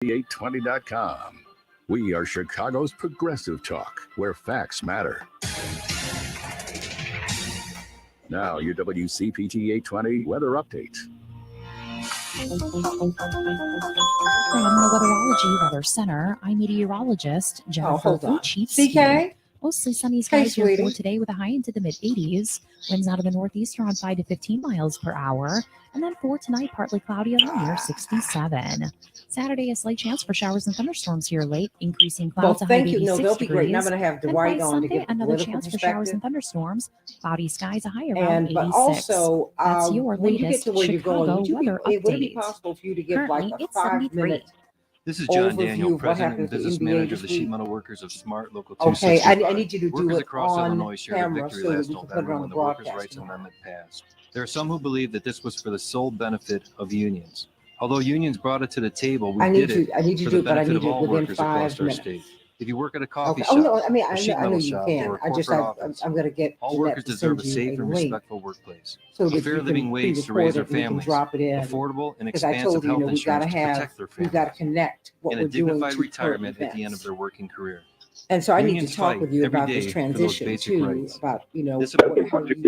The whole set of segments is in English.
820.com. We are Chicago's progressive talk, where facts matter. Now, your WCPT 820 weather update. From the Weatherology Weather Center, I'm meteorologist Jennifer Fucci. CK? Mostly sunny skies here for today with a high into the mid-80s. Winds out of the northeast around 5 to 15 miles per hour. And then for tonight, partly cloudy on the near 67. Saturday, a slight chance for showers and thunderstorms here late, increasing clouds to high 86 they'll degrees. be great. Now I'm going to have Dwight on to give another chance for showers and thunderstorms. Cloudy skies, a high around 86. But also, that's your when you get latest to where you're Chicago going, weather update. Would it be possible for you to give Currently, like a it's 5-minute This is John Daniel, overview of what President happened and at the Business NBA Manager this of the Sheet week? Metal Workers of Smart Local Okay, 265. I need you to do Workers it across on Illinois shared a camera victory so that last we can put it November on when the the Workers' broadcast Rights tomorrow. Amendment passed. There are some who believe that this was for the sole benefit of unions. Although unions brought it to the table, we did it for the benefit of all workers across our state. If you work at a coffee shop, a sheet metal shop, or a corporate office, I'm going to get all workers deserve a safe and respectful workplace, a fair living wage to raise their families, affordable and expansive health insurance to protect their families, we've got to connect what and a we're doing dignified to retirement at the end of their working career. And so I need Unions to talk fight with you every about day this for those transition basic too, rights. about, This how important you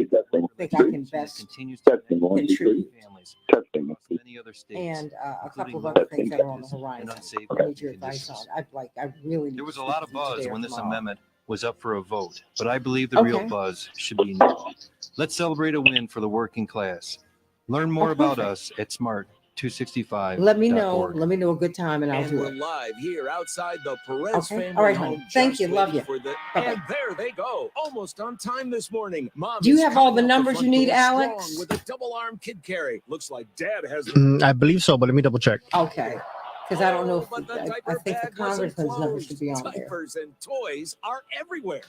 think I can best continues to contribute. families across many other states, And a couple of including other things that are on the and horizon. unsafe I need your advice on. conditions. I really need There was to a lot speak of to you buzz today or when this tomorrow. amendment was up for a vote, but I believe the real Okay. buzz should be now. Let's celebrate a win for the working class. Learn more about us at smart265.org. Let me know a good time and I'll do we're it. live here outside the Perez family All right, home. honey. Thank just you. Love waiting you. for the- Bye-bye. And there they go, almost on time this morning. Mom Do you is have all the coming out numbers you front need, door Alex? strong with a double arm kid carry. Looks like Dad has. I believe so, but let me double check. Okay. Because I don't know But the if I diaper think the bag wasn't congressman's number closed. should be on there. Diapers and toys are everywhere.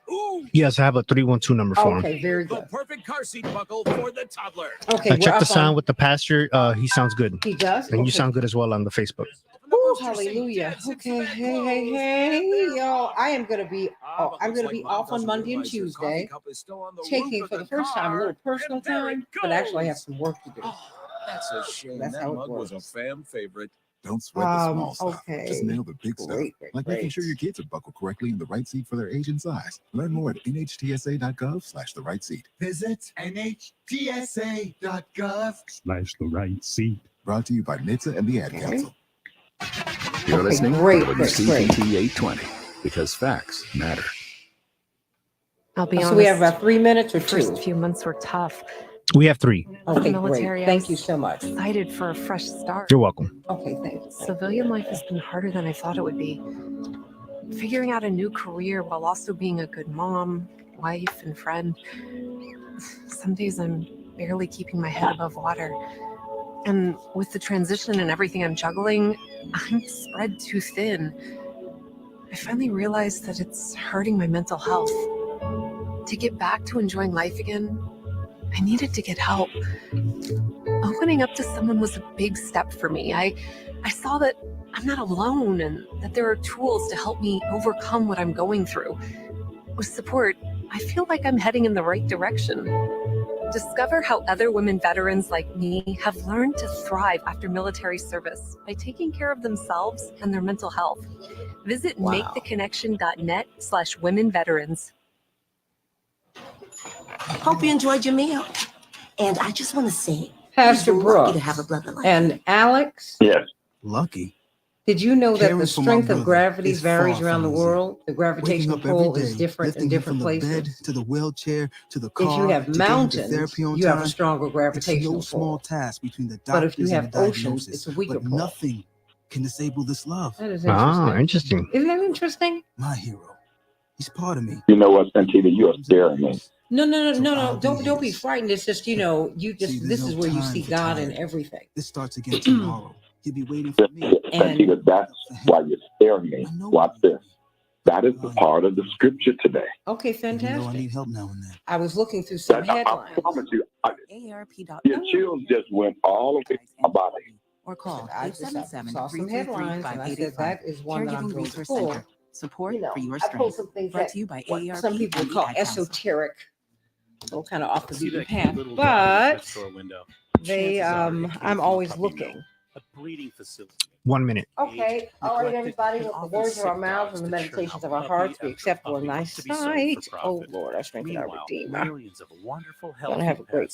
Ooh, Yes, I have a 312 number for him. Okay, very the good. perfect car seat buckle for the toddler. Okay, I we're checked the up sound on. with the pastor. He sounds good. He does? And you Okay. sound good as well on the Facebook. Ooh, hallelujah. Okay, hey, y'all. I am gonna be I'm gonna be off on Monday and Tuesday, taking for the first time a little personal time, but actually I have some work to do. That's a shame. That's that how it mug was a works. fan favorite. Don't sweat the small stuff. Okay. Just nail the big stuff. Great. Like making sure your kids are buckled correctly in the right seat for their age and size. Learn more at nhtsa.gov/the right seat. Visit nhtsa.gov/the right seat. Brought to you by NHTSA and the Ad Council. You're listening great, to great. WCPT 820, because facts matter. I'll be honest. So we have about 3 minutes or the first 2. few months were tough. We have 3. Okay, military, great. I Thank you was so much. Excited for a fresh start. You're welcome. Okay, thanks. Civilian life has been harder than I thought it would be. Figuring out a new career while also being a good mom, wife, and friend. Some days I'm barely keeping my head above water. And with the transition and everything I'm juggling, I'm spread too thin. I finally realized that it's hurting my mental health. To get back to enjoying life again, I needed to get help. Opening up to someone was a big step for me. I saw that I'm not alone and that there are tools to help me overcome what I'm going through. With support, I feel like I'm heading in the right direction. Discover how other women veterans like me have learned to thrive after military service by taking care of themselves and their mental health. Visit maketheconnection.net/women veterans. Hope you enjoyed your meal. And I just want to say, Pastor you're lucky to Brooks have a brother like and Alex, Yes. Lucky. did you know that Caring the for my strength of brother gravity is varies far around the from easy. world? The Waking gravitational up every pull day, is different in lifting him different from the bed places. to the wheelchair to the If car. you have to getting to mountains, therapy on you have a time, stronger it's gravitational no small pull. task between the But if you doctors and have the oceans, diagnosis. it's a weaker But pull. nothing can disable this love. That is Ah, interesting. interesting. Isn't that interesting? My hero. He's part of me. You know what, Santita, you are scaring me. No. So I'll be Don't be his. frightened. It's just, you See, this there's is no where you time see for God in tired. everything. This starts again tomorrow. He'll be waiting for me. Santita, that's why you're scaring me. I know Watch what this. That is the part of the scripture today. Okay, Even though I fantastic. need help now and then. I was looking through some That, I headlines. promise you, AARP.org. your chills just went all the way to my body. Or call I just saw some headlines and I said that is one that I'm going to pull. Support for your I pulled strength. some things Brought that to you by what AARP some people and the call Ad Council. esoteric, a little kind of off the See beaten that path, little but bookstore window. they Chances are it came I'm from, always probably looking. a breeding facility. 1 minute. Okay, all right, everybody. Let the words of our mouths and the meditations of our hearts be acceptable in thy sight. Oh Lord, our strength and our Redeemer. Millions of wonderful Gonna have a great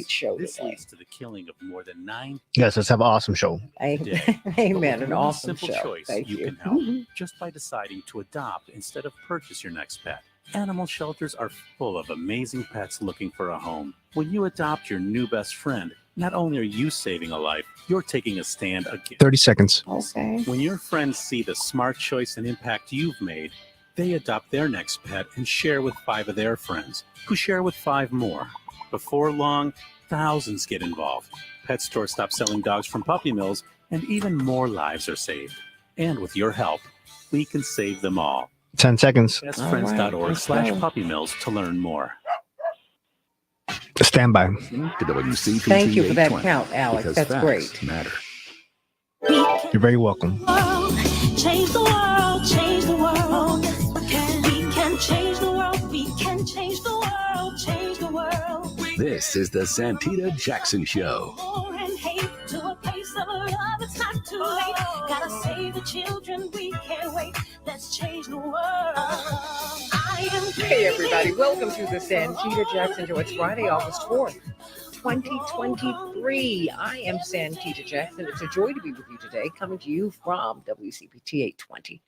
show today. To the killing of more than 9 Yes, let's have an awesome show. Amen. An awesome simple show. choice Thank you you. can help just by deciding to adopt instead of purchase your next pet. Animal shelters are full of amazing pets looking for a home. When you adopt your new best friend, not only are you saving a life, you're taking a stand against 30 seconds. Okay. When your friends see the smart choice and impact you've made, they adopt their next pet and share with 5 of their friends, who share with 5 more. Before long, thousands get involved. Pet stores stop selling dogs from puppy mills, and even more lives are saved. And with your help, we can save them all. 10 seconds. Bestfriends.org/puppy mills to learn more. Stand by. To WCPT Thank you for that 820, count, Alex. because That's facts great. matter. You're very welcome. Change the world, change the world. We can change the world, we can change the world, change the world. This is the Santita Jackson Show. War and hate to a place of love, it's not too late. Gotta save the children, we can't wait. Let's change the world. Hey everybody, welcome to the Santita Jackson Show. It's Friday, August 4th, 2023. I am Santita Jackson. It's a joy to be with you today, coming to you from WCPT 820,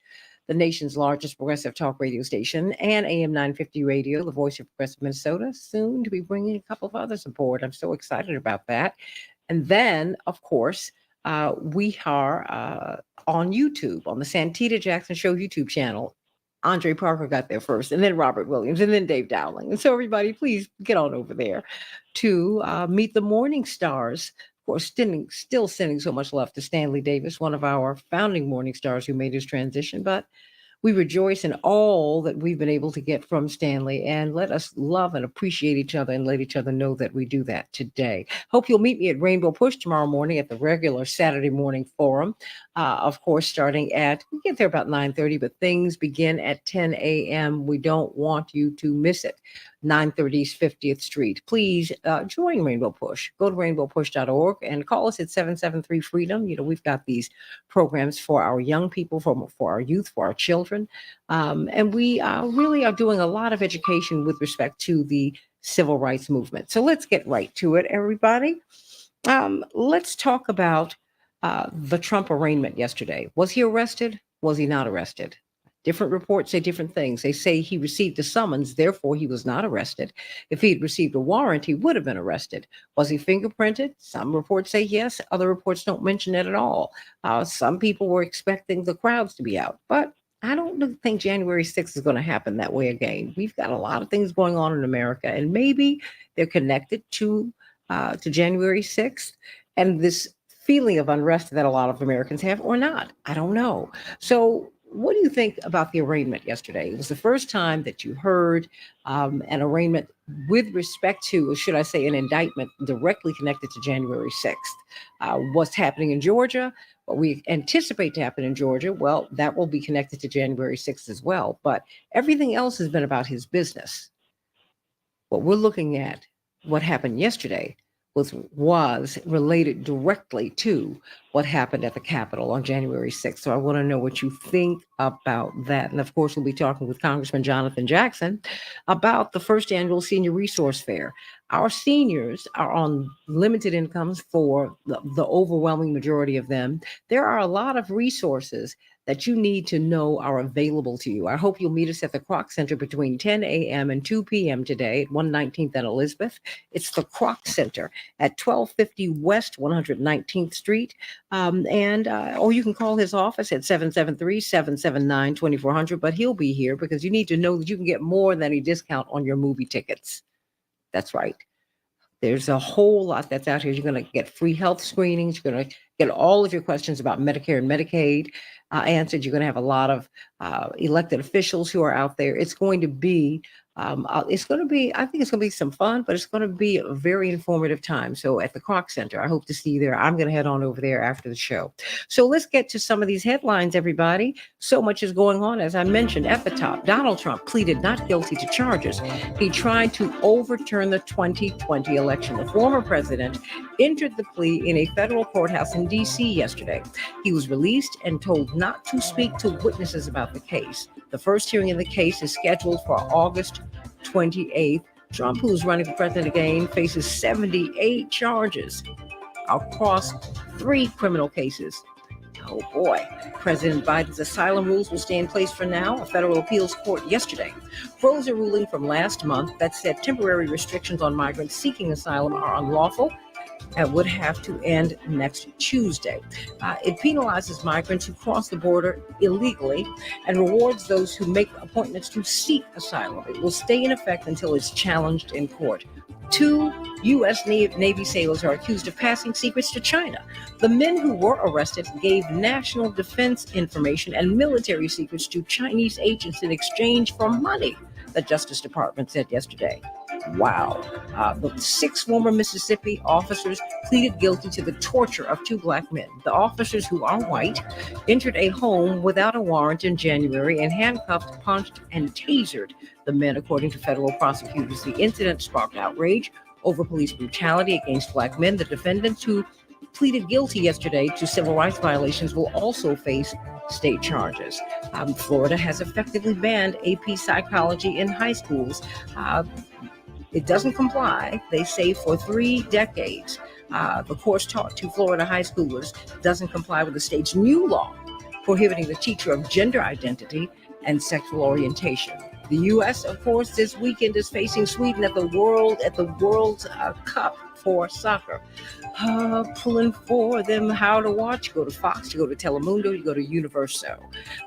the nation's largest progressive talk radio station, and AM 950 radio, the voice of progressive Minnesota, soon to be bringing a couple of others aboard. I'm so excited about that. And then, of course, we are on YouTube, on the Santita Jackson Show YouTube channel. Andre Parker got there first, and then Robert Williams, and then Dave Dowling. And so everybody, please get on over there to meet the Morning Stars. Of course, still sending so much love to Stanley Davis, one of our founding Morning Stars who made his transition. But we rejoice in all that we've been able to get from Stanley, and let us love and appreciate each other and let each other know that we do that today. Hope you'll meet me at Rainbow Push tomorrow morning at the regular Saturday morning forum. Of course, starting we get there about 9:30, but things begin at 10 a.m. We don't want you to miss it. 930 East 50th Street. Please join Rainbow Push. Go to rainbowpush.org and call us at 773-FREEDOM. You know, we've got these programs for our young people, for our youth, for our children. And we really are doing a lot of education with respect to the civil rights movement. So let's get right to it, everybody. Let's talk about the Trump arraignment yesterday. Was he arrested? Was he not arrested? Different reports say different things. They say he received a summons, therefore he was not arrested. If he had received a warrant, he would have been arrested. Was he fingerprinted? Some reports say yes. Other reports don't mention it at all. Some people were expecting the crowds to be out, but I don't think January 6th is going to happen that way again. We've got a lot of things going on in America, and maybe they're connected to January 6th and this feeling of unrest that a lot of Americans have, or not. I don't know. So what do you think about the arraignment yesterday? It was the first time that you heard an arraignment with respect to, or should I say, an indictment directly connected to January 6th. What's happening in Georgia, what we anticipate to happen in Georgia, well, that will be connected to January 6th as well. But everything else has been about his business. What we're looking at, what happened yesterday, was related directly to what happened at the Capitol on January 6th. So I want to know what you think about that. And of course, we'll be talking with Congressman Jonathan Jackson about the first annual Senior Resource Fair. Our seniors are on limited incomes for the overwhelming majority of them. There are a lot of resources that you need to know are available to you. I hope you'll meet us at the Kroc Center between 10 a.m. and 2 p.m. today at 119th and Elizabeth. It's the Kroc Center at 1250 West 119th Street. Or you can call his office at 773-779-2400, but he'll be here because you need to know that you can get more than a discount on your movie tickets. That's right. There's a whole lot that's out here. You're going to get free health screenings. You're going to get all of your questions about Medicare and Medicaid answered. You're going to have a lot of elected officials who are out there. It's going to be It's going to be, I think it's going to be some fun, but it's going to be a very informative time. So at the Kroc Center, I hope to see you there. I'm going to head on over there after the show. So let's get to some of these headlines, everybody. So much is going on. As I mentioned at the top, Donald Trump pleaded not guilty to charges. He tried to overturn the 2020 election. The former president entered the plea in a federal courthouse in D.C. yesterday. He was released and told not to speak to witnesses about the case. The first hearing in the case is scheduled for August 28th. Trump, who's running for president again, faces 78 charges across 3 criminal cases. Oh boy. President Biden's asylum rules will stay in place for now. A federal appeals court yesterday froze a ruling from last month that said temporary restrictions on migrants seeking asylum are unlawful and would have to end next Tuesday. It penalizes migrants who cross the border illegally and rewards those who make appointments to seek asylum. It will stay in effect until it's challenged in court. 2 U.S. Navy sailors are accused of passing secrets to China. The men who were arrested gave national defense information and military secrets to Chinese agents in exchange for money, the Justice Department said yesterday. Wow. The 6 former Mississippi officers pleaded guilty to the torture of 2 black men. The officers, who are white, entered a home without a warrant in January and handcuffed, punched, and tasered the men, according to federal prosecutors. The incident sparked outrage over police brutality against black men. The defendants, who pleaded guilty yesterday to civil rights violations, will also face state charges. Florida has effectively banned AP psychology in high schools. It doesn't comply, they say, for 3 decades. The course taught to Florida high schoolers doesn't comply with the state's new law prohibiting the teacher of gender identity and sexual orientation. The U.S., of course, this weekend is facing Sweden at the World Cup for soccer. Pulling for them how to watch. You go to Fox, you go to Telemundo, you go to Universo.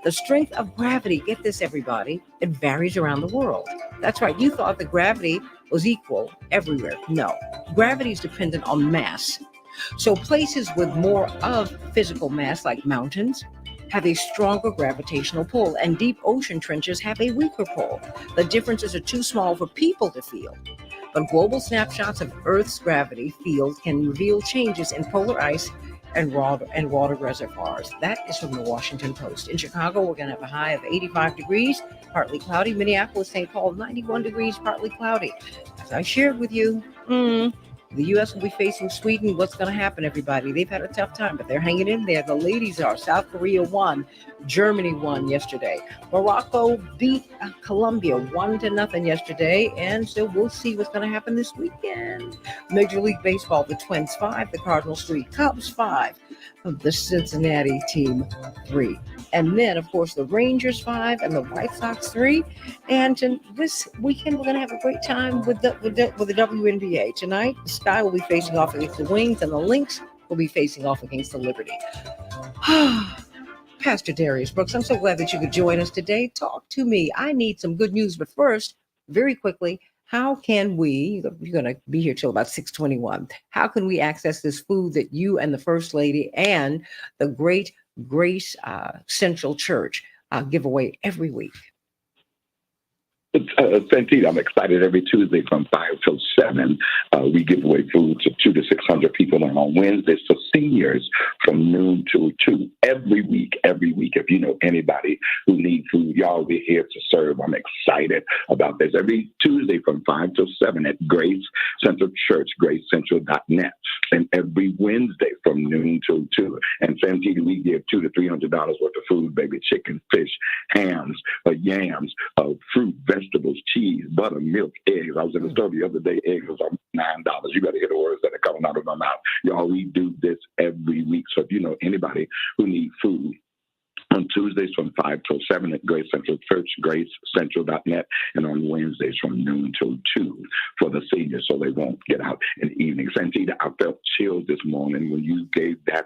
The strength of gravity, get this everybody, it varies around the world. That's right, you thought that gravity was equal everywhere. No, gravity is dependent on mass. So places with more of physical mass, like mountains, have a stronger gravitational pull, and deep ocean trenches have a weaker pull. The differences are too small for people to feel. But global snapshots of Earth's gravity field can reveal changes in polar ice and water reservoirs. That is from the Washington Post. In Chicago, we're going to have a high of 85 degrees, partly cloudy. Minneapolis, St. Paul, 91 degrees, partly cloudy. As I shared with you, the U.S. will be facing Sweden. What's going to happen, everybody? They've had a tough time, but they're hanging in there. The ladies are. South Korea won. Germany won yesterday. Morocco beat Colombia 1-0 yesterday, and so we'll see what's going to happen this weekend. Major League Baseball, the Twins 5, the Cardinals 3, Cubs 5, the Cincinnati team 3. And then, of course, the Rangers 5 and the White Sox 3. And this weekend, we're going to have a great time with the WNBA. Tonight, the Sky will be facing off against the Wings, and the Lynx will be facing off against the Liberty. Pastor Darius Brooks, I'm so glad that you could join us today. Talk to me. I need some good news. But first, very quickly, how can we, you're going to be here till about 6:21. How can we access this food that you and the First Lady and the Great Grace Central Church give away every week? Santita, I'm excited. Every Tuesday from 5 till 7, we give away food to 200 to 600 people, and on Wednesdays for seniors from noon till 2. Every week. If you know anybody who needs food, y'all, we're here to serve. I'm excited about this. Every Tuesday from 5 till 7 at Grace Central Church, gracecentral.net, and every Wednesday from noon till 2. And Santita, we give $200 to $300 worth of food, baby, chicken, fish, hams, yams, fruit, vegetables, cheese, butter, milk, eggs. I was in the store the other day. Eggs was $9. You got to hear the words that are coming out of my mouth. Y'all, we do this every week. So if you know anybody who needs food, on Tuesdays from 5 till 7 at Grace Central Church, gracecentral.net, and on Wednesdays from noon till 2 for the seniors so they won't get out in the evening. Santita, I felt chills this morning when you gave that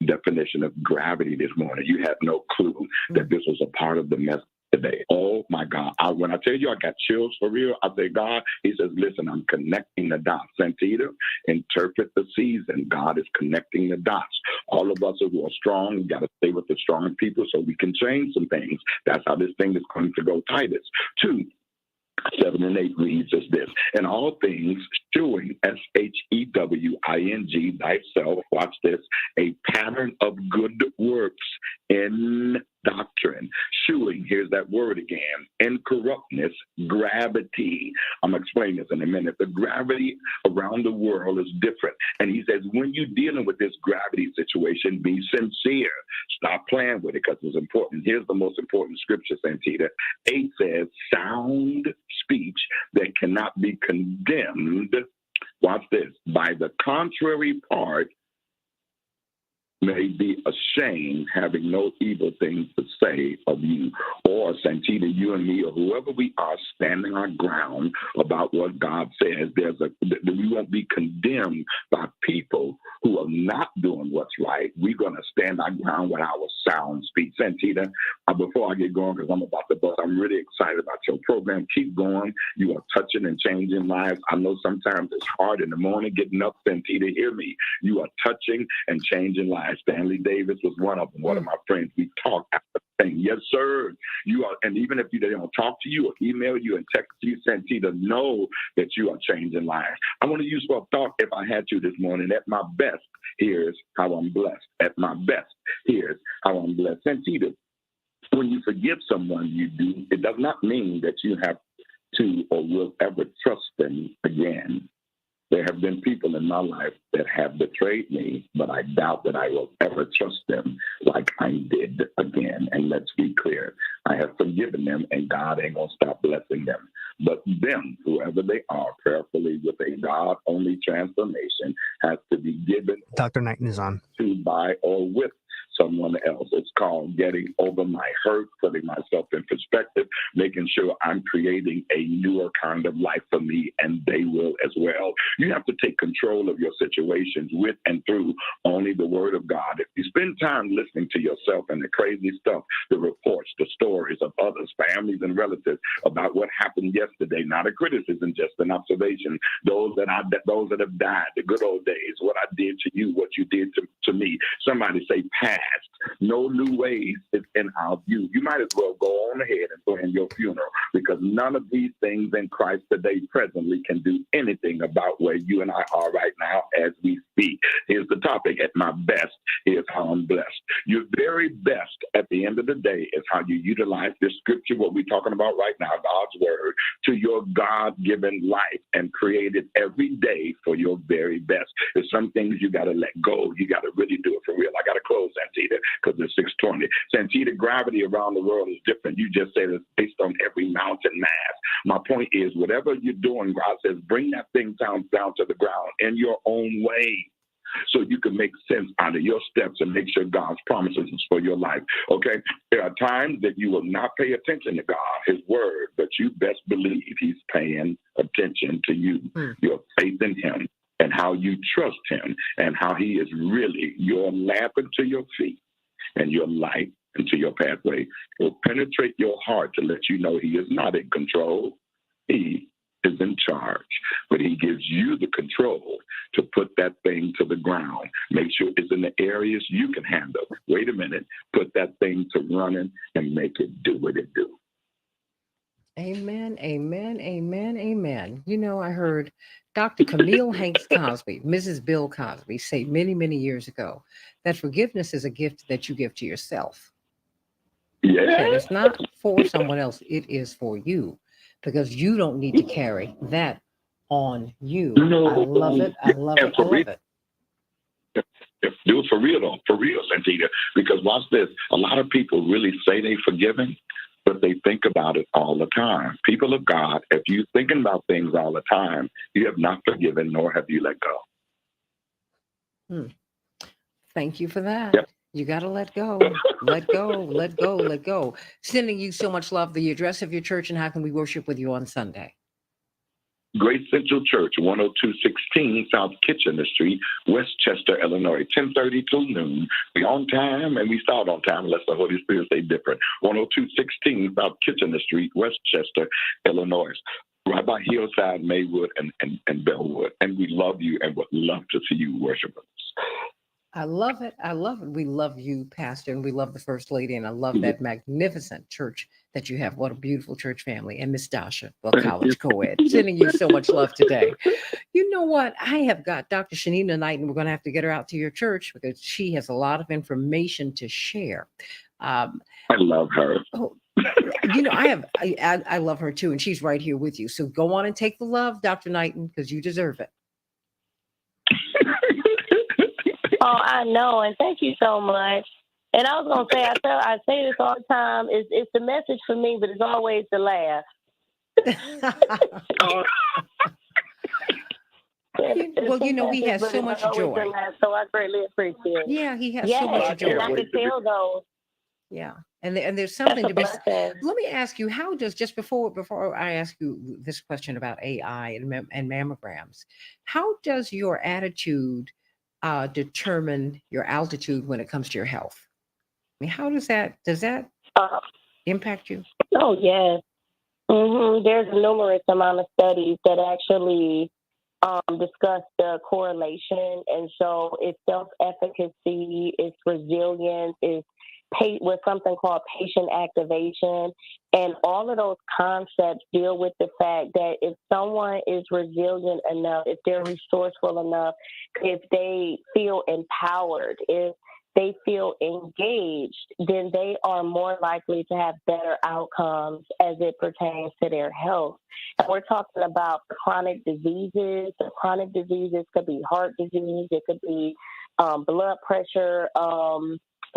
definition of gravity this morning. You had no clue that this was a part of the message today. Oh my God. When I tell you I got chills for real, I say, God, he says, listen, I'm connecting the dots. Santita, interpret the season. God is connecting the dots. All of us who are strong, we got to stay with the strong people so we can change some things. That's how this thing is going to go. Titus 2. 7 and 8 reads as this: in all things, shewing, SHEWING, thyself, watch this, a pattern of good works in doctrine. Shewing, here's that word again, incorruptness, gravity. I'm going to explain this in a minute. The gravity around the world is different. And he says, when you're dealing with this gravity situation, be sincere. Stop playing with it because it's important. Here's the most important scripture, Santita. 8 says, sound speech that cannot be condemned, watch this, by the contrary part may be ashamed, having no evil things to say of you. Or, Santita, you and me, or whoever we are, standing our ground about what God says, we won't be condemned by people who are not doing what's right. We're going to stand our ground with our sound speech. Santita, before I get going, because I'm about to bust, I'm really excited about your program. Keep going. You are touching and changing lives. I know sometimes it's hard in the morning getting up, Santita. Hear me. You are touching and changing lives. Stanley Davis was one of them. One of my friends. We talked after the thing. Yes, sir. You are, and even if they don't talk to you or email you and text you, Santita, know that you are changing lives. I want to use for a thought, if I had to this morning. At my best, here's how I'm blessed. At my best, here's how I'm blessed. Santita, when you forgive someone, it does not mean that you have to or will ever trust them again. There have been people in my life that have betrayed me, but I doubt that I will ever trust them like I did again. And let's be clear, I have forgiven them, and God ain't going to stop blessing them. But them, whoever they are, prayerfully with a God-only transformation, has to be given Dr. Knighton is on. To, by, or with someone else. It's called getting over my hurt, putting myself in perspective, making sure I'm creating a newer kind of life for me, and they will as well. You have to take control of your situations with and through only the Word of God. If you spend time listening to yourself and the crazy stuff, the reports, the stories of others, families, and relatives about what happened yesterday, not a criticism, just an observation. Those that have died, the good old days, what I did to you, what you did to me. Somebody say past. No new ways is in our view. You might as well go on ahead and plan your funeral, because none of these things in Christ today presently can do anything about where you and I are right now as we speak. Here's the topic. At my best is how I'm blessed. Your very best at the end of the day is how you utilize this scripture, what we're talking about right now, God's word, to your God-given life and create it every day for your very best. There's some things you got to let go. You got to really do it for real. I got to close, Santita, because it's 6:20. Santita, gravity around the world is different. You just said it's based on every mountain mass. My point is, whatever you're doing, God says, bring that thing down to the ground in your own way, so you can make sense out of your steps and make sure God's promises is for your life. Okay? There are times that you will not pay attention to God, his word, but you best believe he's paying attention to you, your faith in him, and how you trust him, and how he is really your lamp unto your feet and your light into your pathway. He'll penetrate your heart to let you know he is not in control. He is in charge, but he gives you the control to put that thing to the ground. Make sure it's in the areas you can handle. Wait a minute, put that thing to running and make it do what it do. Amen, amen, amen, amen. You know, I heard Dr. Camille Hanks Cosby, Mrs. Bill Cosby, say many, many years ago that forgiveness is a gift that you give to yourself. Yeah. And it's not for someone else. It is for you, because you don't need to carry that on you. No. I love it. I love it. I love it. Do it for real, though. For real, Santita. Because watch this. A lot of people really say they're forgiven, but they think about it all the time. People of God, if you're thinking about things all the time, you have not forgiven, nor have you let go. Thank you for that. Yep. You got to let go. Let go, let go, let go. Sending you so much love. The address of your church, and how can we worship with you on Sunday? Grace Central Church, 10216 South Kitchener Street, Westchester, Illinois, 10:30 till noon. We on time, and we start on time unless the Holy Spirit say different. 10216 South Kitchener Street, Westchester, Illinois, right by Hillside, Maywood, and Bellwood. And we love you and would love to see you worship us. I love it. I love it. We love you, Pastor, and we love the First Lady, and I love that magnificent church that you have. What a beautiful church family. And Miss Dasha, well, college co-ed, sending you so much love today. You know what? I have got Dr. Shanina Knight, and we're going to have to get her out to your church because she has a lot of information to share. I love her. Oh, you know, I love her too, and she's right here with you. So go on and take the love, Dr. Knighton, because you deserve it. Oh, I know, and thank you so much. And I was gonna say, I say this all the time. It's the message for me, but it's always the laugh. Well, you know, he has so much joy. So I greatly appreciate it. Yeah, he has so much joy. And I can tell though. Yeah, and there's something to be said. Let me ask you, how does, just before I ask you this question about AI and mammograms, how does your attitude determine your altitude when it comes to your health? I mean, how does that impact you? Oh, yes. There's a numerous amount of studies that actually discuss the correlation. And so it's self-efficacy, it's resilience, it's with something called patient activation. And all of those concepts deal with the fact that if someone is resilient enough, if they're resourceful enough, if they feel empowered, if they feel engaged, then they are more likely to have better outcomes as it pertains to their health. And we're talking about chronic diseases. The chronic diseases could be heart disease, it could be blood pressure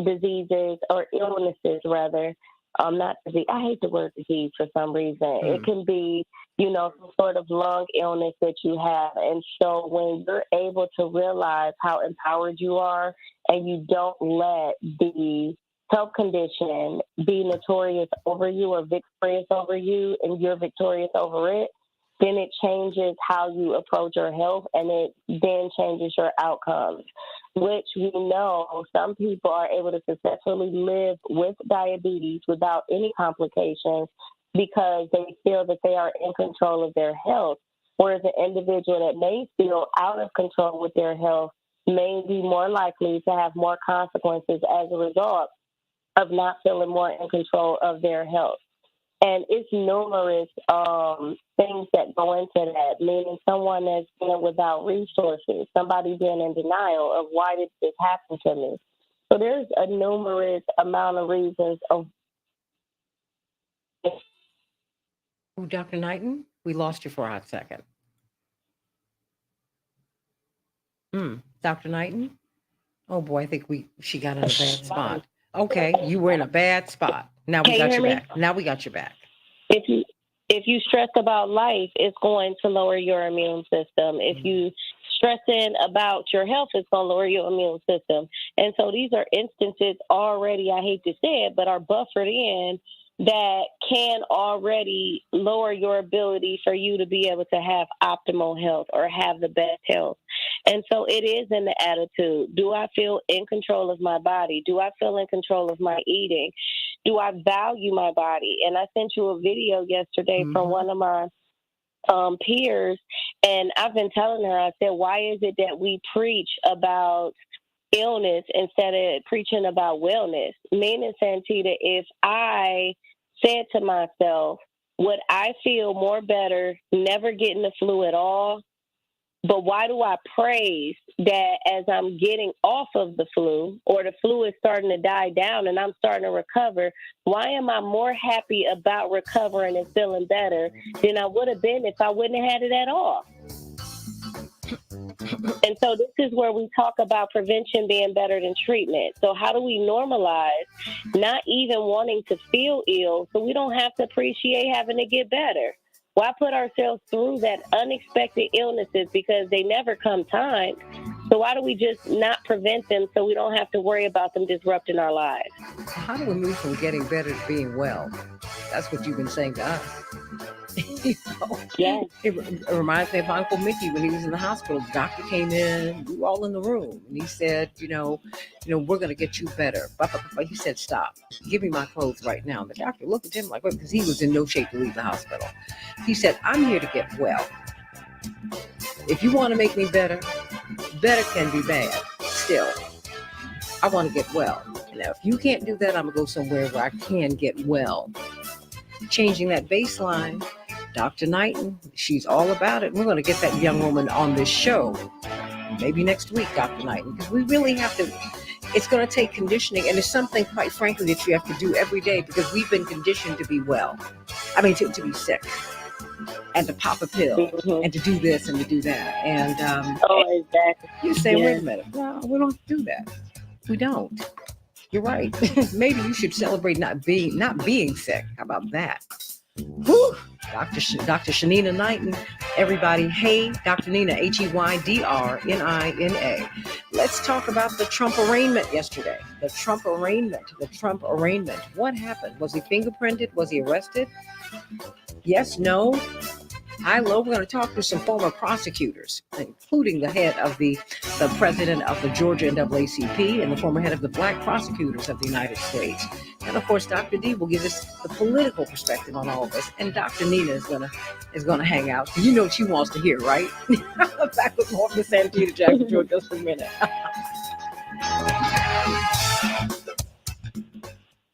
diseases or illnesses, rather. Not disease. I hate the word disease for some reason. It can be, some sort of lung illness that you have. And so when you're able to realize how empowered you are and you don't let the health condition be notorious over you or victorious over you and you're victorious over it, then it changes how you approach your health and it then changes your outcomes, which we know some people are able to successfully live with diabetes without any complications because they feel that they are in control of their health, whereas an individual that may feel out of control with their health may be more likely to have more consequences as a result of not feeling more in control of their health. And it's numerous things that go into that, meaning someone that's being without resources, somebody being in denial of why did this happen to me. So there's a numerous amount of reasons of. Dr. Knighton, we lost you for a hot second. Dr. Knighton? Oh boy, I think she got in a bad spot. Okay, you were in a bad spot. Now we got you back. Now we got you back. If you stress about life, it's going to lower your immune system. If you stressing about your health, it's going to lower your immune system. And so these are instances already, I hate to say it, but are buffered in that can already lower your ability for you to be able to have optimal health or have the best health. And so it is in the attitude. Do I feel in control of my body? Do I feel in control of my eating? Do I value my body? And I sent you a video yesterday from one of my peers, and I've been telling her, I said, why is it that we preach about illness instead of preaching about wellness? Meaning, Santita, if I said to myself, would I feel more better never getting the flu at all? But why do I praise that as I'm getting off of the flu or the flu is starting to die down and I'm starting to recover? Why am I more happy about recovering and feeling better than I would have been if I wouldn't have had it at all? And so this is where we talk about prevention being better than treatment. So how do we normalize not even wanting to feel ill so we don't have to appreciate having to get better? Why put ourselves through that unexpected illnesses because they never come timed? So why do we just not prevent them so we don't have to worry about them disrupting our lives? How do we move from getting better to being well? That's what you've been saying to us. Yeah. It reminds me of Uncle Mickey when he was in the hospital. The doctor came in, we were all in the room, and he said, we're going to get you better. But he said, stop. Give me my clothes right now. And the doctor looked at him like, because he was in no shape to leave the hospital. He said, I'm here to get well. If you want to make me better, better can be bad still. I want to get well. Now, if you can't do that, I'm going to go somewhere where I can get well. Changing that baseline, Dr. Knighton, she's all about it. We're going to get that young woman on this show. Maybe next week, Dr. Knighton, because we really have to, it's going to take conditioning. And it's something, quite frankly, that you have to do every day because we've been conditioned to be well. I mean, to be sick and to pop a pill and to do this and to do that. And exactly. You say, wait a minute. No, we don't do that. We don't. You're right. Maybe you should celebrate not being sick. How about that? Whew. Dr. Shanina Knighton, everybody. Hey, Dr. Nina, HEYDRNINA. Let's talk about the Trump arraignment yesterday. The Trump arraignment. What happened? Was he fingerprinted? Was he arrested? Yes, no, high, low. We're going to talk to some former prosecutors, including the head of the president of the Georgia NAACP and the former head of the Black Prosecutors of the United States. And of course, Dr. D will give us the political perspective on all of this. And Dr. Nina is gonna hang out. You know what she wants to hear, right? Back with more from Santita, Jackson, Georgia, just for a minute.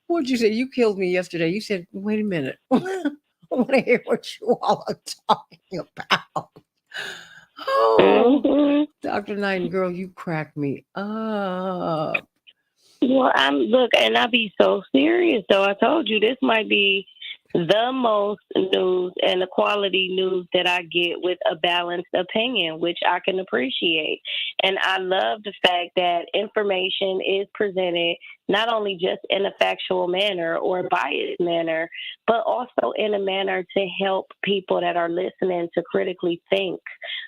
What'd you say? You killed me yesterday. You said, wait a minute. I want to hear what you all are talking about. Oh, Dr. Knighton, girl, you cracked me up. Well, and I be so serious, though. I told you this might be the most news and the quality news that I get with a balanced opinion, which I can appreciate. And I love the fact that information is presented not only just in a factual manner or a biased manner, but also in a manner to help people that are listening to critically think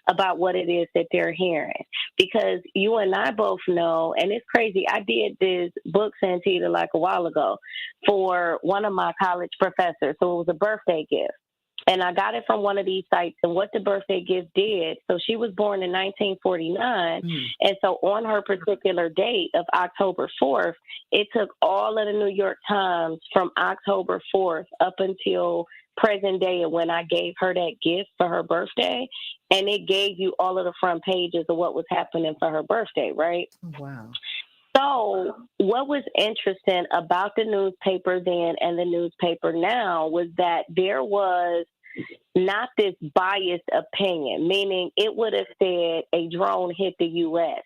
about what it is that they're hearing. Because you and I both know, and it's crazy, I did this book, Santita, like a while ago for one of my college professors. So it was a birthday gift. And I got it from one of these sites. And what the birthday gift did, so she was born in 1949. And so on her particular date of October 4th, it took all of the New York Times from October 4th up until present day and when I gave her that gift for her birthday. And it gave you all of the front pages of what was happening for her birthday, right? Wow. So what was interesting about the newspaper then and the newspaper now was that there was not this biased opinion, meaning it would have said a drone hit the U.S.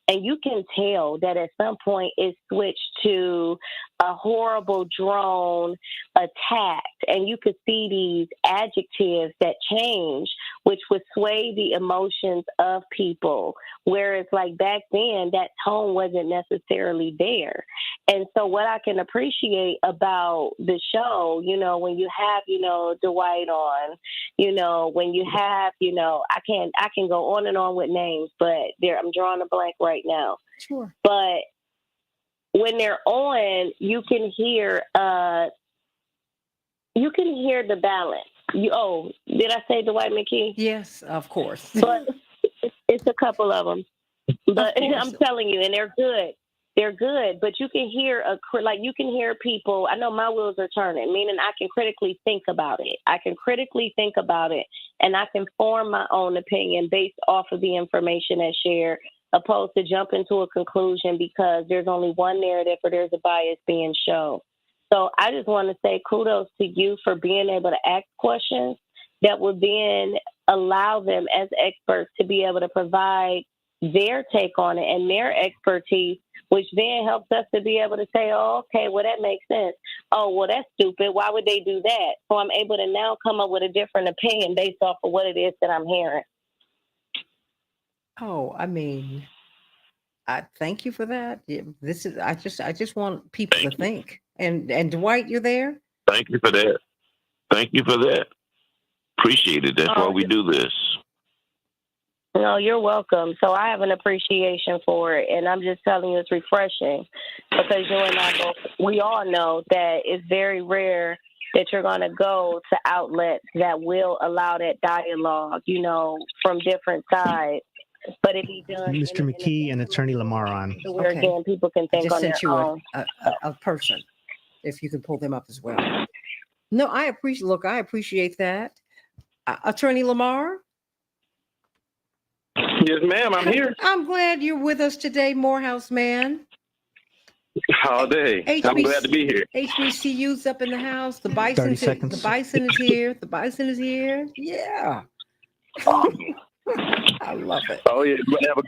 And you can tell that at some point it switched to a horrible drone attack. And you could see these adjectives that change, which would sway the emotions of people. Whereas like back then, that tone wasn't necessarily there. And so what I can appreciate about the show, you know, when you have, you know, Dwight on, you know, when you have, you know, I can go on and on with names, but I'm drawing a blank right now. Sure. But when they're on, you can hear the balance. Did I say Dwight McKee? Yes, of course. But it's a couple of them. But I'm telling you, and they're good. They're good, but you can hear you can hear people. I know my wheels are turning, meaning I can critically think about it. And I can form my own opinion based off of the information that's shared, opposed to jumping to a conclusion because there's only one narrative or there's a bias being shown. So I just want to say kudos to you for being able to ask questions that will then allow them as experts to be able to provide their take on it and their expertise, which then helps us to be able to say, oh, okay, well, that makes sense. Oh, well, that's stupid. Why would they do that? So I'm able to now come up with a different opinion based off of what it is that I'm hearing. Oh, I mean, I thank you for that. I just want people to think. And Dwight, you there? Thank you for that. Appreciate it. That's why we do this. No, you're welcome. So I have an appreciation for it, and I'm just telling you it's refreshing because you and I both, we all know that it's very rare that you're going to go to outlets that will allow that dialogue, you know, from different sides. But it be done. Mr. McKee and Attorney Lamar on. Where again, people can think on their own. A person, if you can pull them up as well. No, I appreciate that. Attorney Lamar? Yes, ma'am, I'm here. I'm glad you're with us today, Morehouse man. All day. I'm glad to be here. HBCU's up in the house. The bison. 30 seconds. The bison is here. The bison is here. Yeah. I love it. Oh yeah, we're gonna have a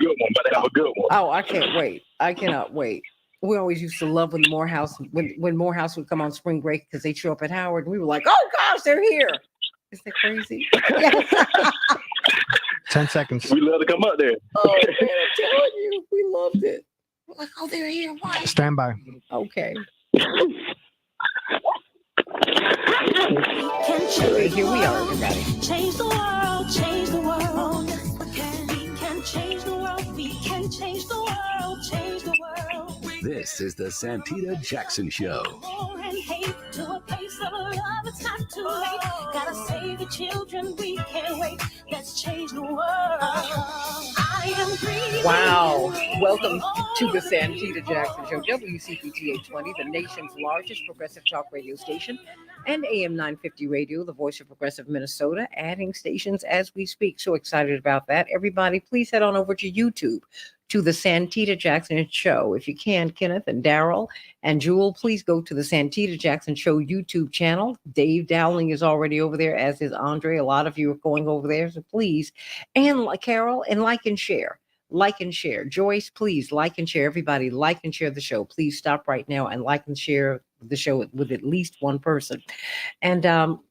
good one. Oh, I can't wait. I cannot wait. We always used to love when when Morehouse would come on spring break because they'd show up at Howard, and we were like, "Oh gosh, they're here!" Is that crazy? 10 seconds. We love to come up there. Oh man, I'm telling you, we loved it. We're like, "Oh, they're here." Why? Stand by. Okay. Here we are, everybody. Change the world, change the world. We can change the world, we can change the world, change the world. This is the Santita Jackson Show. War and hate to a place of love, it's not too late. Gotta save the children, we can't wait. Let's change the world. I am breathing. Wow. Welcome to the Santita Jackson Show, WCPT 820, the nation's largest progressive talk radio station, and AM 950 Radio, the voice of progressive Minnesota, adding stations as we speak. So excited about that. Everybody, please head on over to YouTube to the Santita Jackson Show. If you can, Kenneth and Daryl and Jewel, please go to the Santita Jackson Show YouTube channel. Dave Dowling is already over there, as is Andre. A lot of you are going over there, so please. And Carol, and like and share. Like and share. Joyce, please like and share. Everybody, like and share the show. Please stop right now and like and share the show with at least one person. And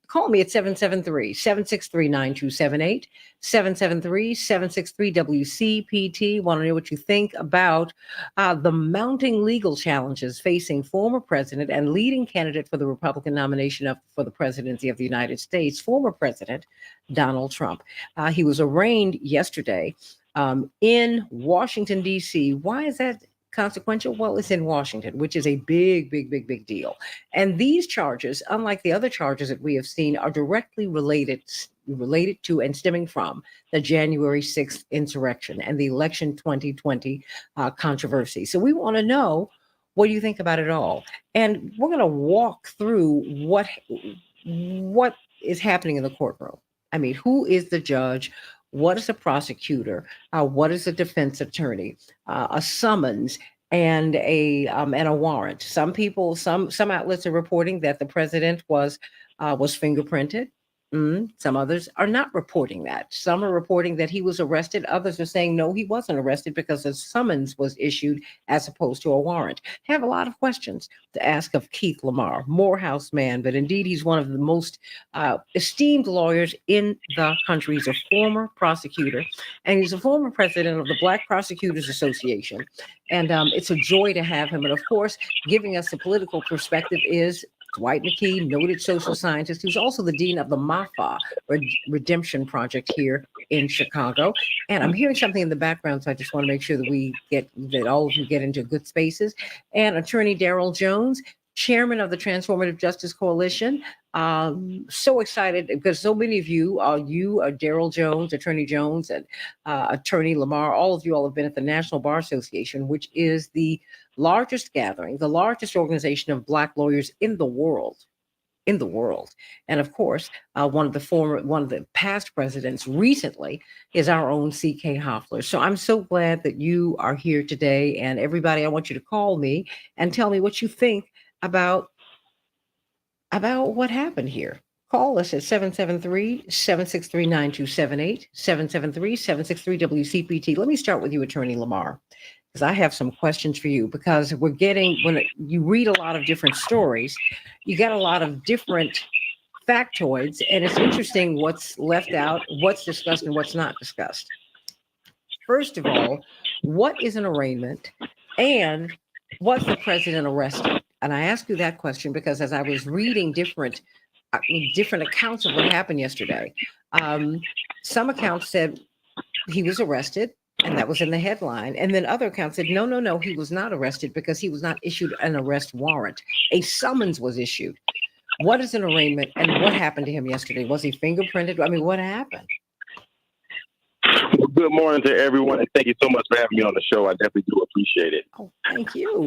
call me at 773-763-9278, 773-763-WCPT. Want to know what you think about the mounting legal challenges facing former president and leading candidate for the Republican nomination for the presidency of the United States, former President Donald Trump. He was arraigned yesterday in Washington, D.C. Why is that consequential? Well, it's in Washington, which is a big deal. And these charges, unlike the other charges that we have seen, are directly related to and stemming from the January 6th insurrection and the election 2020 controversy. So we want to know, what do you think about it all? And we're going to walk through what is happening in the courtroom. I mean, who is the judge? What is a prosecutor? What is a defense attorney? A summons and a warrant. Some outlets are reporting that the president was fingerprinted. Some others are not reporting that. Some are reporting that he was arrested. Others are saying, no, he wasn't arrested because a summons was issued as opposed to a warrant. I have a lot of questions to ask of Keith Lamar, Morehouse man, but indeed he's one of the most esteemed lawyers in the country. He's a former prosecutor, and he's a former president of the Black Prosecutors Association. And it's a joy to have him. And of course, giving us a political perspective is Dwight McKee, noted social scientist, who's also the dean of the MAFA Redemption Project here in Chicago. And I'm hearing something in the background, so I just want to make sure that all of you get into good spaces. And attorney Daryl Jones, chairman of the Transformative Justice Coalition. So excited because so many of you, Daryl Jones, Attorney Jones, and Attorney Lamar, all of you all have been at the National Bar Association, which is the largest gathering, the largest organization of Black lawyers in the world. And of course, one of the past presidents recently is our own C.K. Hoffler. So I'm so glad that you are here today. And everybody, I want you to call me and tell me what you think about what happened here. Call us at 773-763-9278, 773-763-WCPT. Let me start with you, Attorney Lamar, because I have some questions for you, because when you read a lot of different stories, you get a lot of different factoids, and it's interesting what's left out, what's discussed, and what's not discussed. First of all, what is an arraignment, and was the president arrested? And I ask you that question because as I was reading different accounts of what happened yesterday, some accounts said he was arrested, and that was in the headline. And then other accounts said, no, he was not arrested because he was not issued an arrest warrant. A summons was issued. What is an arraignment, and what happened to him yesterday? Was he fingerprinted? I mean, what happened? Well, good morning to everyone, and thank you so much for having me on the show. I definitely do appreciate it. Oh, thank you.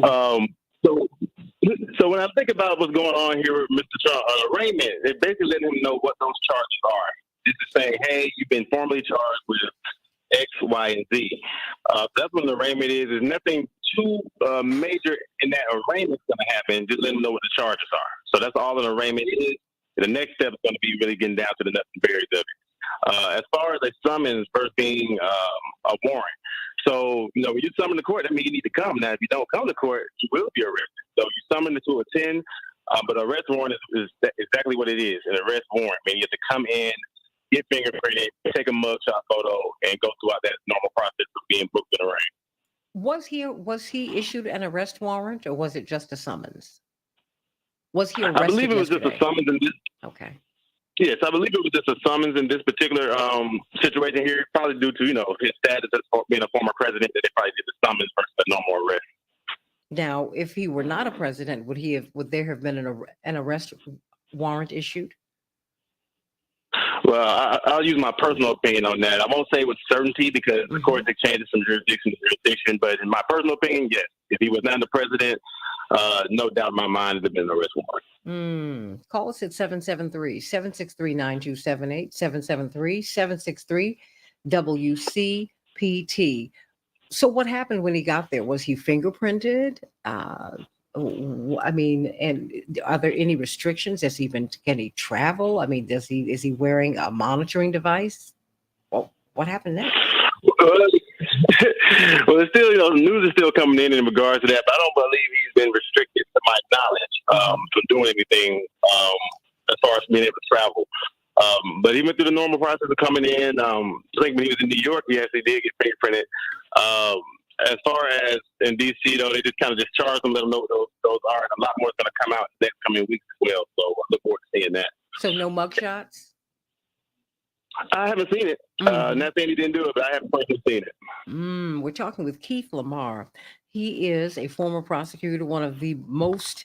So when I think about what's going on here with Mr. Trump, arraignment, it basically letting him know what those charges are. This is saying, hey, you've been formally charged with X, Y, and Z. That's what an arraignment is. There's nothing two major in that arraignment's going to happen. Just let them know what the charges are. So that's all an arraignment is. The next step is going to be really getting down to the nuts and berries of it. As far as a summons versus being a warrant. So, when you summon the court, that means you need to come. Now, if you don't come to court, you will be arrested. So you summon to attend, but an arrest warrant is exactly what it is, an arrest warrant. I mean, you have to come in, get fingerprinted, take a mugshot photo, and go throughout that normal process of being booked and arraigned. Was he issued an arrest warrant, or was it just a summons? Was he arrested? I believe it was just a summons in this. Okay. Yes, I believe it was just a summons in this particular situation here, probably due to his status as being a former president, that they probably did the summons versus a normal arrest. Now, if he were not a president, would there have been an arrest warrant issued? Well, I'll use my personal opinion on that. I won't say with certainty because, of course, it changes from jurisdiction to jurisdiction. But in my personal opinion, yes. If he was not the president, no doubt in my mind, it'd have been an arrest warrant. Call us at 773-763-9278, 773-763-WCPT. So what happened when he got there? Was he fingerprinted? And are there any restrictions? Can he travel? I mean, is he wearing a monitoring device? Well, what happened next? Well, it's still, the news is still coming in regards to that, but I don't believe he's been restricted, to my knowledge, from doing anything as far as being able to travel. But he went through the normal process of coming in. I think when he was in New York, he actually did get fingerprinted. As far as in D.C., though, they just kind of just charged him, let him know what those are, and a lot more is going to come out next coming weeks as well. So I look forward to seeing that. So no mugshots? I haven't seen it. Not saying he didn't do it, but I haven't personally seen it. We're talking with Keith Lamar. He is a former prosecutor, one of the most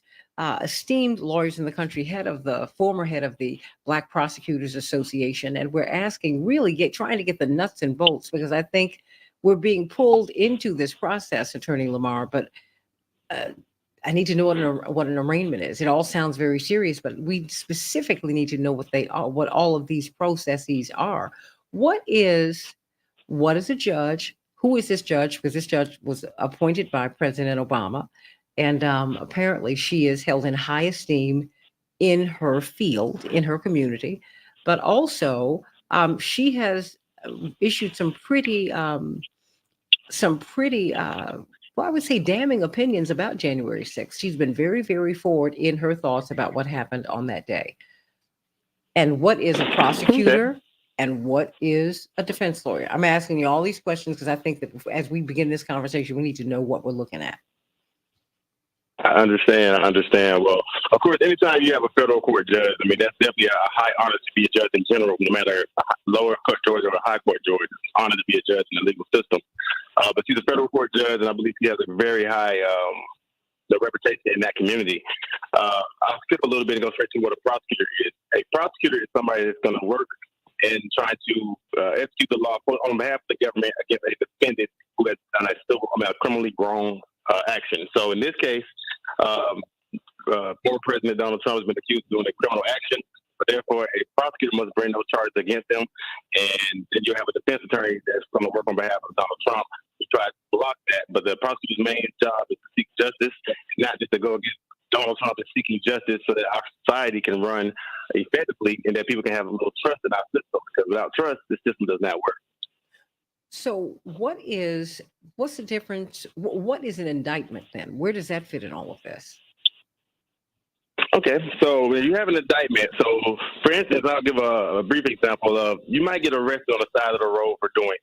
esteemed lawyers in the country, former head of the Black Prosecutors Association. And we're asking, trying to get the nuts and bolts, because I think we're being pulled into this process, Attorney Lamar, but I need to know what an arraignment is. It all sounds very serious, but we specifically need to know what they are, what all of these processes are. What is a judge? Who is this judge? Because this judge was appointed by President Obama, and apparently she is held in high esteem in her field, in her community, but also she has issued some pretty I would say damning opinions about January 6th. She's been very, very forward in her thoughts about what happened on that day. And what is a prosecutor and what is a defense lawyer? I'm asking you all these questions because I think that as we begin this conversation, we need to know what we're looking at. I understand. Well, of course, anytime you have a federal court judge, I mean, that's definitely a high honor to be a judge in general, no matter lower court Georgia or high court Georgia. It's an honor to be a judge in the legal system. But she's a federal court judge, and I believe she has a very high reputation in that community. I'll skip a little bit and go straight to what a prosecutor is. A prosecutor is somebody that's going to work and try to execute the law on behalf of the government against a defendant who has done a criminally wrong action. So in this case, former President Donald Trump has been accused of doing a criminal action, but therefore a prosecutor must bring those charges against them, and then you have a defense attorney that's going to work on behalf of Donald Trump to try to block that. But the prosecutor's main job is to seek justice, not just to go against Donald Trump, is seeking justice so that our society can run effectively and that people can have a little trust in our system, because without trust, the system does not work. So what's the difference? What is an indictment then? Where does that fit in all of this? Okay, so when you have an indictment, so for instance, I'll give a brief example of, you might get arrested on the side of the road for doing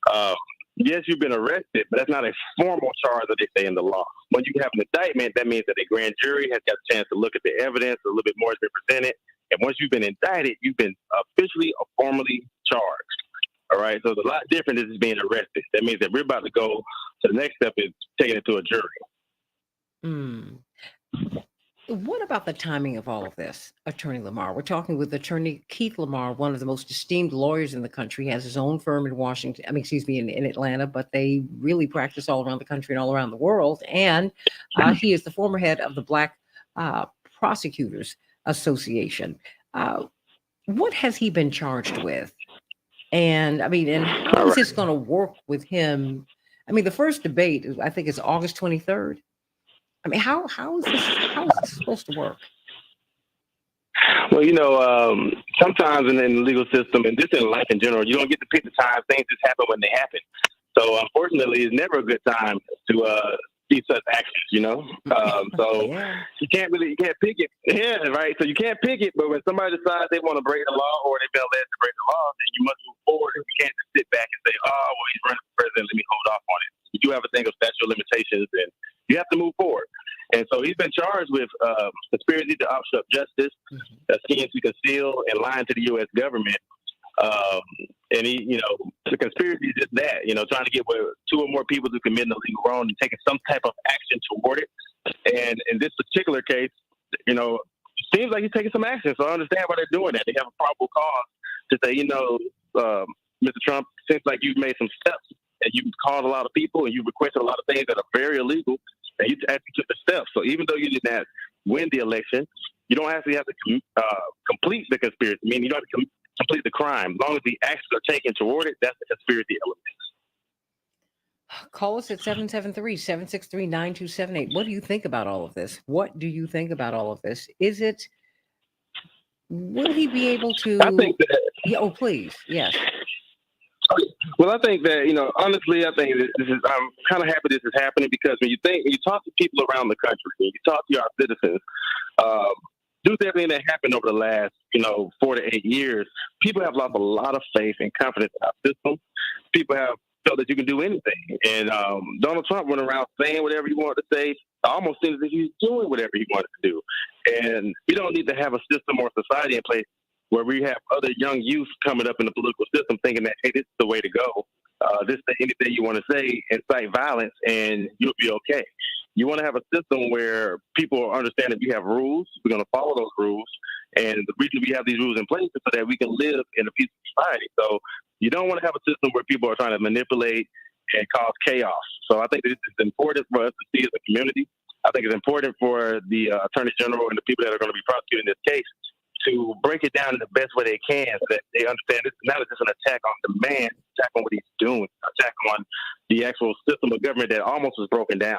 something. Yes, you've been arrested, but that's not a formal charge that they say in the law. When you have an indictment, that means that a grand jury has got a chance to look at the evidence, a little bit more has been presented, and once you've been indicted, you've been officially or formally charged. All right, so it's a lot different than just being arrested. That means that we're about to go to the next step is taking it to a jury. What about the timing of all of this, Attorney Lamar? We're talking with Attorney Keith Lamar, one of the most esteemed lawyers in the country. He has his own firm in in Atlanta, but they really practice all around the country and all around the world. And he is the former head of the Black Prosecutors Association. What has he been charged with? And how is this going to work with him? I mean, the first debate, I think, is August 23rd. I mean, how is this supposed to work? Well, sometimes in the legal system, and just in life in general, you don't get to pick the time. Things just happen when they happen. So, unfortunately, it's never a good time to see such actions. So Yeah. you can't pick it. Yeah, right. So you can't pick it. But when somebody decides they want to break the law or they've been led to break the law, then you must move forward. You can't just sit back and say, "Oh, well, he's running for president. Let me hold off on it." You do have a thing of statute of limitations, and you have to move forward. And so he's been charged with conspiracy to obstruct justice, scheme to conceal, and lying to the U.S. government. And the conspiracy is just that, trying to get two or more people to commit an illegal wrong and taking some type of action toward it. And in this particular case, it seems like he's taking some action. So I understand why they're doing that. They have a probable cause to say, Mr. Trump, seems like you've made some steps and you've called a lot of people and you've requested a lot of things that are very illegal. And you actually took the steps. So even though you did not win the election, you don't actually have to complete the conspiracy. I mean, you don't have to complete the crime. As long as the actions are taken toward it, that's the conspiracy element. Call us at 773-763-9278. What do you think about all of this? Will he be able to? I think that. Yeah, oh, please. Yes. Well, I think that, honestly, I'm kind of happy this is happening because when you talk to people around the country, when you talk to our citizens, due to everything that happened over the last, 4 to 8 years, people have lost a lot of faith and confidence in our system. People have felt that you can do anything. And Donald Trump went around saying whatever he wanted to say. It almost seems that he's doing whatever he wanted to do. And we don't need to have a system or society in place where we have other young youth coming up in the political system thinking that, hey, this is the way to go. This is anything you want to say, incite violence, and you'll be okay. You want to have a system where people understand that we have rules. We're going to follow those rules. And the reason we have these rules in place is so that we can live in a peaceful society. So you don't want to have a system where people are trying to manipulate and cause chaos. So I think that it's important for us to see as a community. I think it's important for the Attorney General and the people that are going to be prosecuting this case to break it down in the best way they can so that they understand this is not just an attack on the man, attack on what he's doing, attack on the actual system of government that almost was broken down.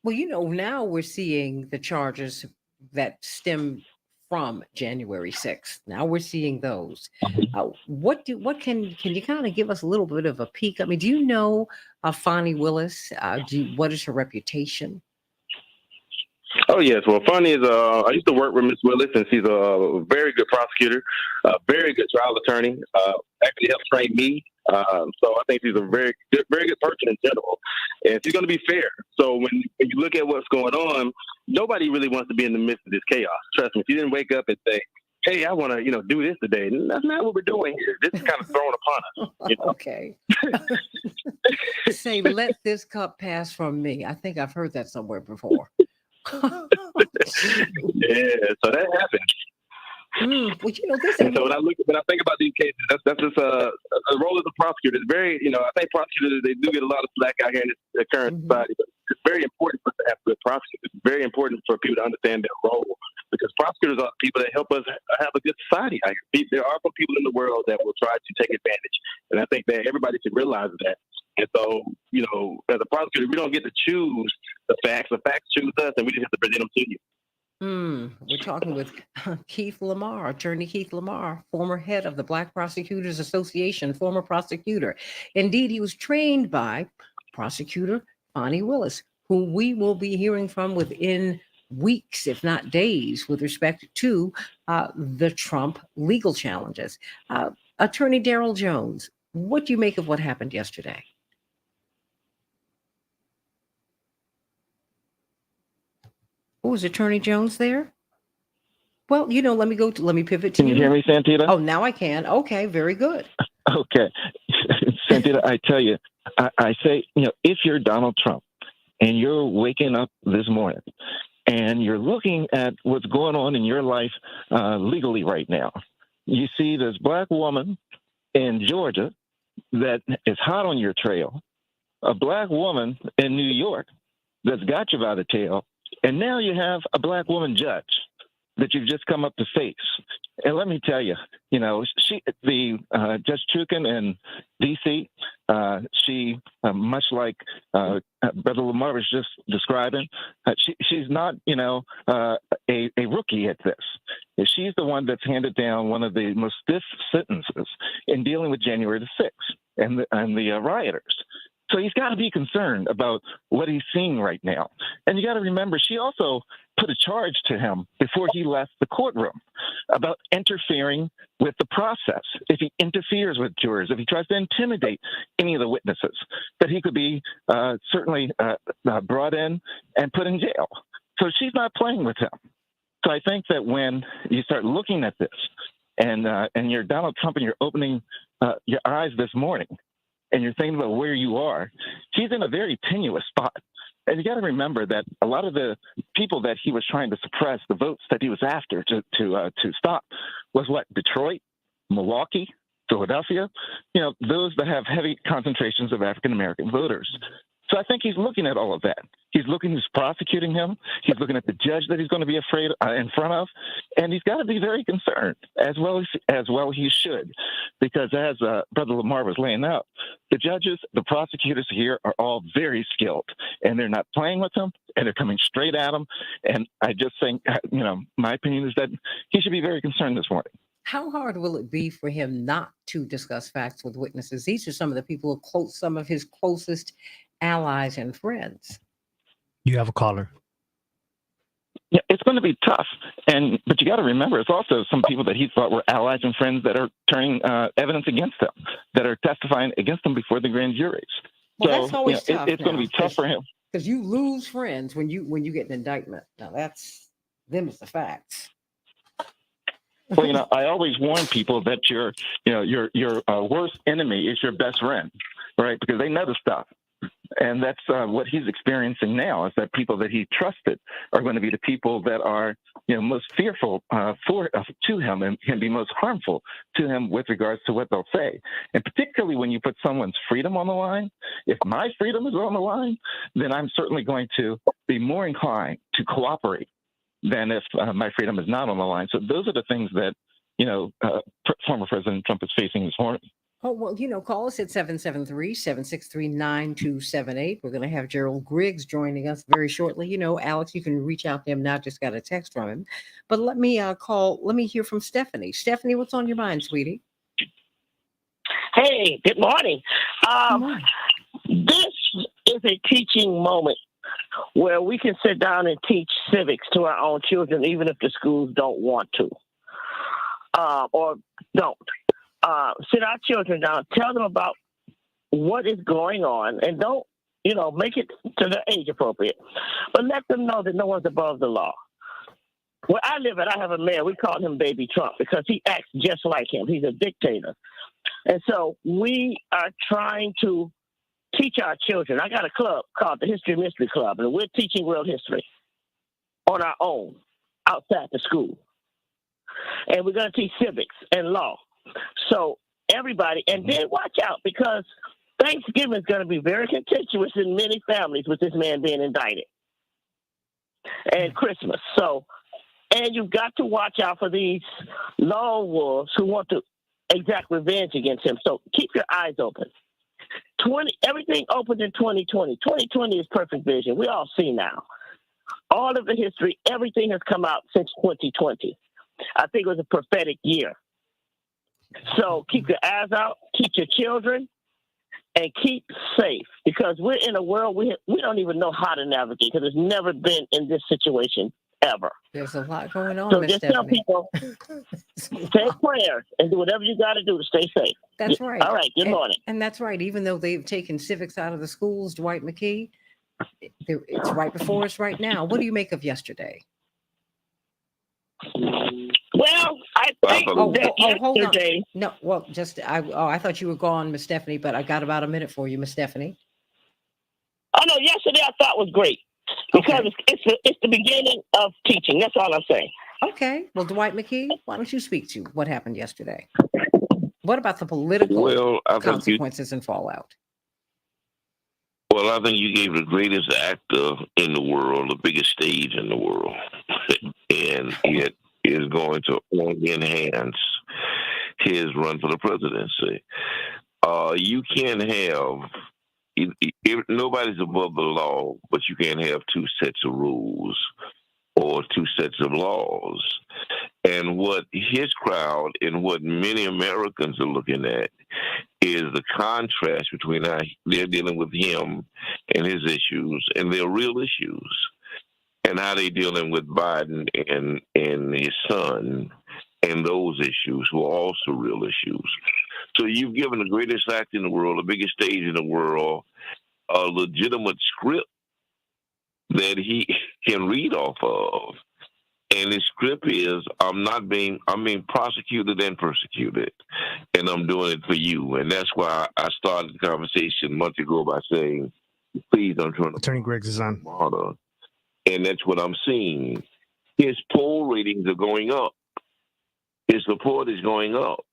Well, now we're seeing the charges that stem from January 6th. Now we're seeing those. What can you kind of give us a little bit of a peek? I mean, do you know Fani Willis? What is her reputation? Oh, yes. Well, Funny is, I used to work with Miss Willis, and she's a very good prosecutor, a very good trial attorney, actually helped train me. So I think she's a very good person in general, and she's going to be fair. So when you look at what's going on, nobody really wants to be in the midst of this chaos. Trust me, she didn't wake up and say, hey, I want to, do this today. That's not what we're doing here. This is kind of thrown upon us. Okay. Say, let this cup pass from me. I think I've heard that somewhere before. Yeah, so that happened. Well, and so when I think about these cases, that's just a role as a prosecutor. It's very, I think prosecutors, they do get a lot of slack out here in the current society, but it's very important for us to have good prosecutors. It's very important for people to understand their role because prosecutors are people that help us have a good society out here. There are some people in the world that will try to take advantage, and I think that everybody should realize that. And so, as a prosecutor, we don't get to choose the facts. The facts choose us, and we just have to present them to you. We're talking with Keith Lamar, Attorney Keith Lamar, former head of the Black Prosecutors Association, former prosecutor. Indeed, he was trained by prosecutor Fani Willis, who we will be hearing from within weeks, if not days, with respect to the Trump legal challenges. Attorney Daryl Jones, what do you make of what happened yesterday? Oh, is Attorney Jones there? Well, let me pivot to you. Can you hear me, Santita? Oh, now I can. Okay, very good. Okay. Santita, I tell you, I say, if you're Donald Trump and you're waking up this morning and you're looking at what's going on in your life legally right now, you see this black woman in Georgia that is hot on your trail, a black woman in New York that's got you by the tail, and now you have a black woman judge that you've just come up to face. And let me tell you, Judge Chukin in D.C., she, much like Brother Lamar was just describing, she's not, a rookie at this. She's the one that's handed down one of the most stiff sentences in dealing with January the 6th and the rioters. So he's got to be concerned about what he's seeing right now. And you got to remember, she also put a charge to him before he left the courtroom about interfering with the process. If he interferes with jurors, if he tries to intimidate any of the witnesses, that he could be certainly brought in and put in jail. So she's not playing with him. So I think that when you start looking at this and you're Donald Trump and you're opening your eyes this morning, and you're thinking about where you are, he's in a very tenuous spot. And you got to remember that a lot of the people that he was trying to suppress, the votes that he was after to stop, was what? Detroit, Milwaukee, Philadelphia, those that have heavy concentrations of African-American voters. So I think he's looking at all of that. He's looking who's prosecuting him. He's looking at the judge that he's going to be afraid in front of, and he's got to be very concerned as well he should, because as Brother Lamar was laying out, the judges, the prosecutors here are all very skilled, and they're not playing with him, and they're coming straight at him. And I just think, my opinion is that he should be very concerned this morning. How hard will it be for him not to discuss facts with witnesses? These are some of the people who quote some of his closest allies and friends. You have a caller. Yeah, it's going to be tough, but you got to remember, it's also some people that he thought were allies and friends that are turning evidence against him, that are testifying against him before the grand juries. Well, that's always tough. It's going to be tough for him because you lose friends when you get an indictment. Now that's them is the facts. Well, I always warn people that your worst enemy is your best friend, right? Because they know the stuff. And that's what he's experiencing now, is that people that he trusted are going to be the people that are, most fearful to him and can be most harmful to him with regards to what they'll say. And particularly when you put someone's freedom on the line, if my freedom is on the line, then I'm certainly going to be more inclined to cooperate than if my freedom is not on the line. So those are the things that, former President Trump is facing this morning. Oh, well, call us at 773-763-9278. We're going to have Gerald Griggs joining us very shortly. Alex, you can reach out to him now. Just got a text from him. But let me hear from Stephanie. Stephanie, what's on your mind, sweetie? Hey, good morning. This is a teaching moment where we can sit down and teach civics to our own children, even if the schools don't want to or don't. Sit our children down, tell them about what is going on, and don't, make it to the age appropriate. But let them know that no one's above the law. Where I live at, I have a mayor. We call him Baby Trump because he acts just like him. He's a dictator. And so we are trying to teach our children. I got a club called the History Mystery Club, and we're teaching world history on our own outside the school. And we're going to teach civics and law. So everybody, and then watch out, because Thanksgiving is going to be very contentious in many families with this man being indicted, and Christmas. So, and you've got to watch out for these lone wolves who want to exact revenge against him. So keep your eyes open. Everything opened in 2020. 2020 is perfect vision. We all see now. All of the history, everything has come out since 2020. I think it was a prophetic year. So keep your eyes out, teach your children, and keep safe, because we're in a world we don't even know how to navigate, because it's never been in this situation ever. There's a lot going on, so Ms. just Stephanie. tell people, say prayers and do whatever you got to do to stay safe. That's right. All right, good morning. And that's right. Even though they've taken civics out of the schools, Dwight McKee, it's right before us right now. What do you make of yesterday? Well, I think hold yesterday. On. No, well, I thought you were gone, Miss Stephanie, but I got about a minute for you, Miss Stephanie. Oh no, yesterday I thought was great because it's the beginning of teaching. That's all I'm saying. Okay. Well, Dwight McKee, why don't you speak to what happened yesterday? What about the political consequences and fallout? Well, I think you gave the greatest actor in the world, the biggest stage in the world, and is going to only enhance his run for the presidency. You can't have nobody's above the law, but you can't have two sets of rules or two sets of laws. And what his crowd and what many Americans are looking at is the contrast between how they're dealing with him and his issues and their real issues, and how they're dealing with Biden and his son and those issues who are also real issues. So you've given the greatest act in the world, the biggest stage in the world, a legitimate script that he can read off of. And the script is, I'm being prosecuted and persecuted, and I'm doing it for you. And that's why I started the conversation a month ago by saying, please don't turn Attorney Griggs is on. Martyr. And that's what I'm seeing. His poll ratings are going up. His support is going up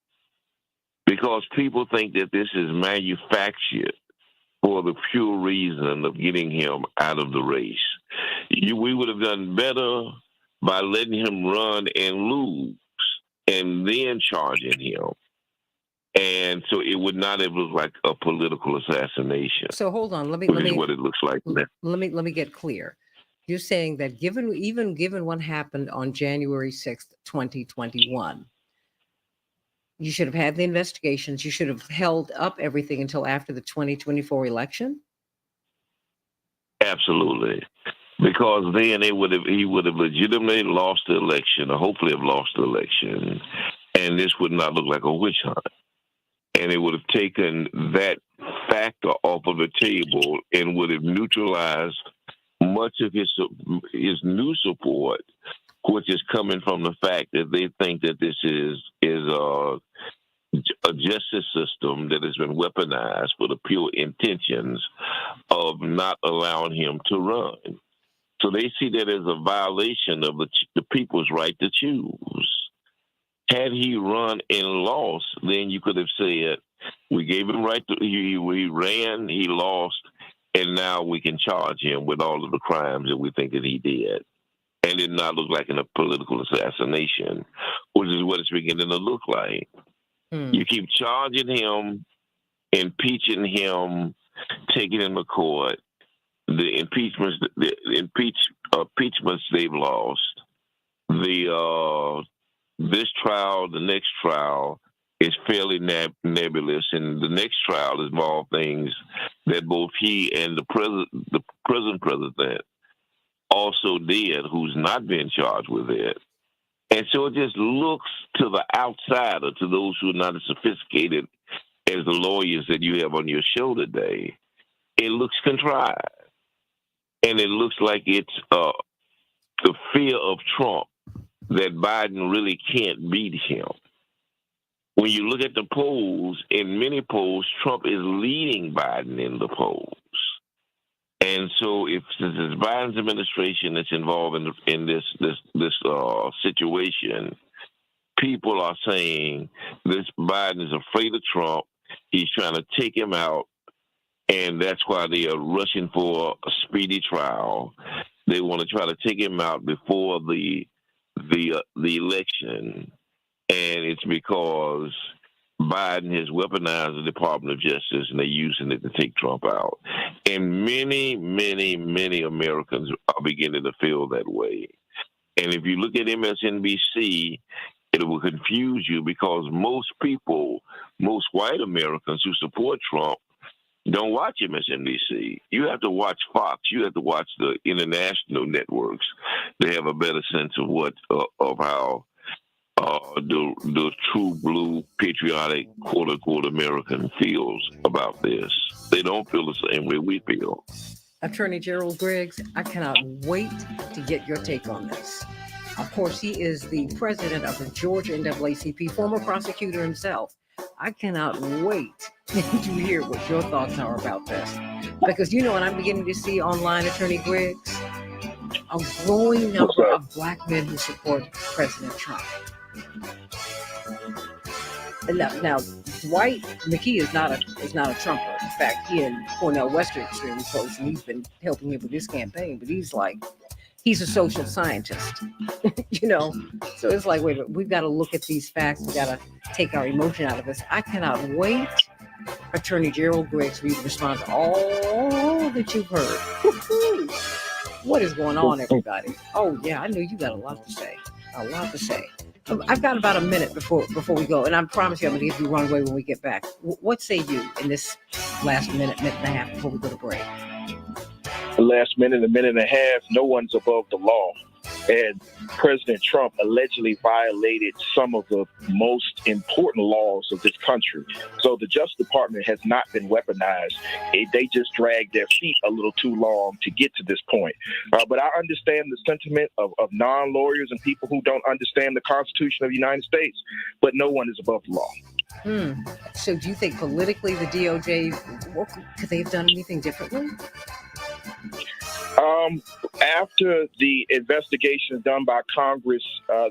because people think that this is manufactured for the pure reason of getting him out of the race. We would have done better by letting him run and lose and then charging him. And so it would not have looked like a political assassination. So hold on, let me what it looks like now. Let me get clear. You're saying that given what happened on January 6th, 2021, you should have had the investigations. You should have held up everything until after the 2024 election? Absolutely. Because then he would have legitimately lost the election, or hopefully have lost the election, and this would not look like a witch hunt. And it would have taken that factor off of the table and would have neutralized much of his new support, which is coming from the fact that they think that this is a justice system that has been weaponized for the pure intentions of not allowing him to run. So they see that as a violation of the people's right to choose. Had he run and lost, then you could have said, we gave him right to, he ran, he lost, and now we can charge him with all of the crimes that we think that he did. And it not look like a political assassination, which is what it's beginning to look like. You keep charging him, impeaching him, taking him to court. The impeachments they've lost. This trial, the next trial, is fairly nebulous, and the next trial involves things that both he and the present president also did, who's not been charged with it. And so it just looks to the outsider, to those who are not as sophisticated as the lawyers that you have on your show today, it looks contrived. And it looks like it's the fear of Trump that Biden really can't beat him. When you look at the polls, in many polls, Trump is leading Biden in the polls. And so since it's Biden's administration that's involved in this situation, people are saying this Biden is afraid of Trump. He's trying to take him out. And that's why they are rushing for a speedy trial. They want to try to take him out before the election, and it's because Biden has weaponized the Department of Justice, and they're using it to take Trump out. And many, many, many Americans are beginning to feel that way. And if you look at MSNBC, it will confuse you because most white Americans who support Trump, don't watch MSNBC. You have to watch Fox. You have to watch the international networks to have a better sense of how the true blue patriotic quote unquote American feels about this. They don't feel the same way we feel. Attorney Gerald Griggs, I cannot wait to get your take on this. Of course, he is the president of the Georgia NAACP, former prosecutor himself. I cannot wait to hear what your thoughts are about this. Because what I'm beginning to see online, Attorney Griggs? A growing number of black men who support President Trump. Now Dwight McKee is not a Trumper. In fact, he and Cornel West are extremely close, and he's been helping him with his campaign. But he's a social scientist. So it's like, wait a minute, we've got to look at these facts. We got to take our emotion out of this. I cannot wait, Attorney Gerald Griggs, for you to respond to all that you've heard. What is going on, everybody? Oh yeah, I knew you got a lot to say. A lot to say. I've got about a minute before we go, and I promise you I'm going to give you runway when we get back. What say you in this last minute and a half before we go to break? The last minute, a minute and a half, no one's above the law. And President Trump allegedly violated some of the most important laws of this country. So the Justice Department has not been weaponized. They just dragged their feet a little too long to get to this point. But I understand the sentiment of non-lawyers and people who don't understand the Constitution of the United States, but no one is above the law. So do you think politically the DOJ, could they have done anything differently? After the investigation done by Congress,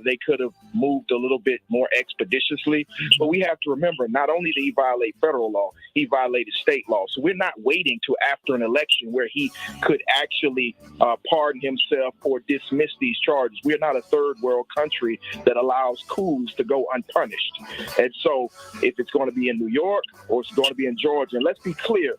they could have moved a little bit more expeditiously. But we have to remember, not only did he violate federal law, he violated state law. So we're not waiting till after an election where he could actually pardon himself or dismiss these charges. We're not a third world country that allows coups to go unpunished. And so if it's going to be in New York or it's going to be in Georgia, and let's be clear,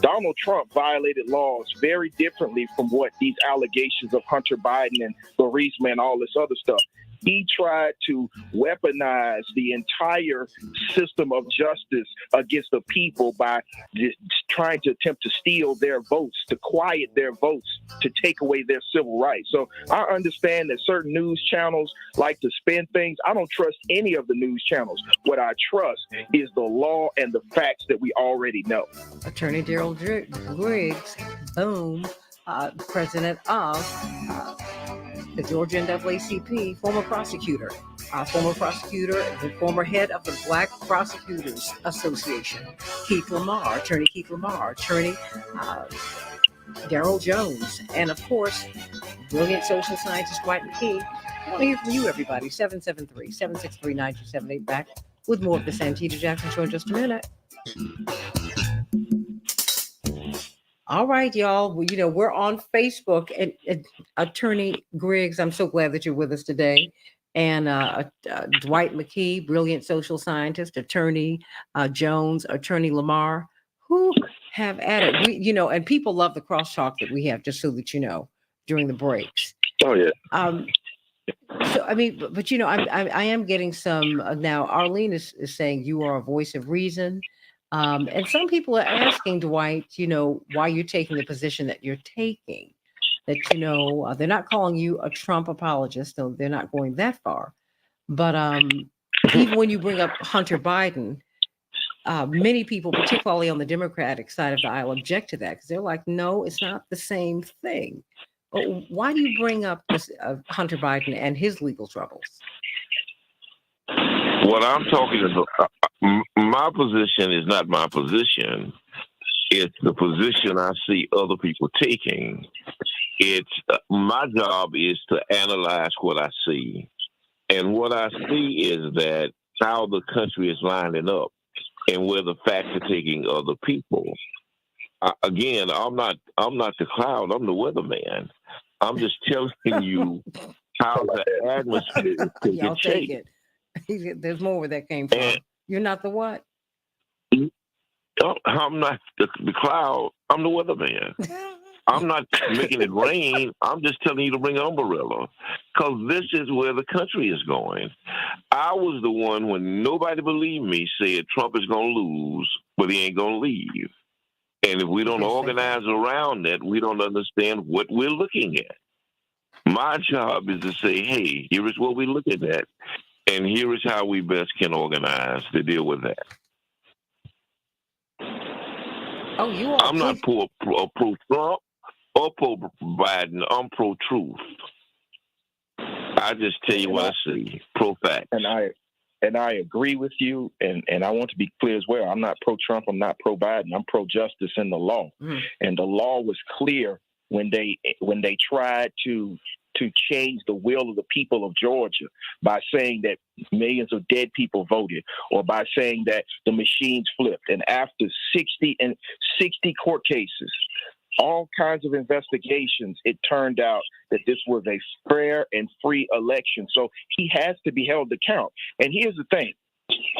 Donald Trump violated laws very differently from what these allegations of Hunter Biden and Burisma and all this other stuff. He tried to weaponize the entire system of justice against the people by trying to attempt to steal their votes, to quiet their votes, to take away their civil rights. So I understand that certain news channels like to spin things. I don't trust any of the news channels. What I trust is the law and the facts that we already know. Attorney Gerald Griggs, boom, president of the Georgia NAACP, former prosecutor, the former head of the Black Prosecutors Association, Attorney Keith Lamar, Attorney Daryl Jones, and of course, brilliant social scientist Dwight McKee. I want to hear from you, everybody. 773-763-9278. Back with more of the Santita Jackson Show in just a minute. All right, y'all. Well, we're on Facebook, and Attorney Griggs, I'm so glad that you're with us today. And Dwight McKee, brilliant social scientist, Attorney Jones, Attorney Lamar, who have added, and people love the crosstalk that we have, just so that you know, during the breaks. Oh, yeah. So, I mean, but I am getting some now. Arlene is saying you are a voice of reason. And some people are asking Dwight, why you're taking the position that you're taking, that, they're not calling you a Trump apologist, so they're not going that far. But even when you bring up Hunter Biden, many people, particularly on the Democratic side of the aisle, object to that because they're like, no, it's not the same thing. But why do you bring up this Hunter Biden and his legal troubles? What I'm talking about, my position is not my position. It's the position I see other people taking. It's my job is to analyze what I see. And what I see is that how the country is lining up and where the facts are taking other people. Again, I'm not the cloud. I'm the weatherman. I'm just telling you how the atmosphere is taking Y'all take shape. it. There's more where that came from. And you're not the what? I'm not the cloud. I'm the weatherman. I'm not making it rain. I'm just telling you to bring an umbrella because this is where the country is going. I was the one when nobody believed me said Trump is going to lose, but he ain't going to leave. And if we don't organize around that, we don't understand what we're looking at. My job is to say, hey, here is what we're looking at, and here is how we best can organize to deal with that. Oh, you are. I'm not pro-Trump or pro-Biden. I'm pro-truth. I just tell you what I see. Pro-fact. And I agree with you, and I want to be clear as well. I'm not pro-Trump. I'm not pro-Biden. I'm pro-justice in the law. And the law was clear when they tried to change the will of the people of Georgia by saying that millions of dead people voted, or by saying that the machines flipped. And after 60 court cases, all kinds of investigations, it turned out that this was a fair and free election. So he has to be held to account. And here's the thing.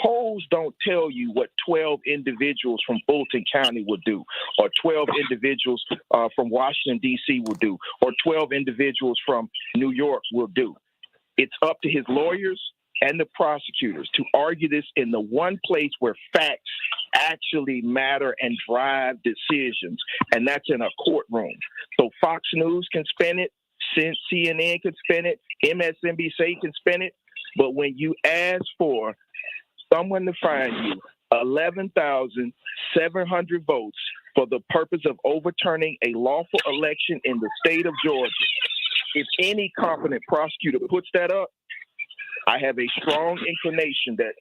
Polls don't tell you what 12 individuals from Fulton County will do, or 12 individuals from Washington, D.C. will do, or 12 individuals from New York will do. It's up to his lawyers and the prosecutors to argue this in the one place where facts actually matter and drive decisions, and that's in a courtroom. So Fox News can spin it, CNN can spin it, MSNBC can spin it, but when you ask for someone to find you 11,700 votes for the purpose of overturning a lawful election in the state of Georgia, if any competent prosecutor puts that up, I have a strong inclination that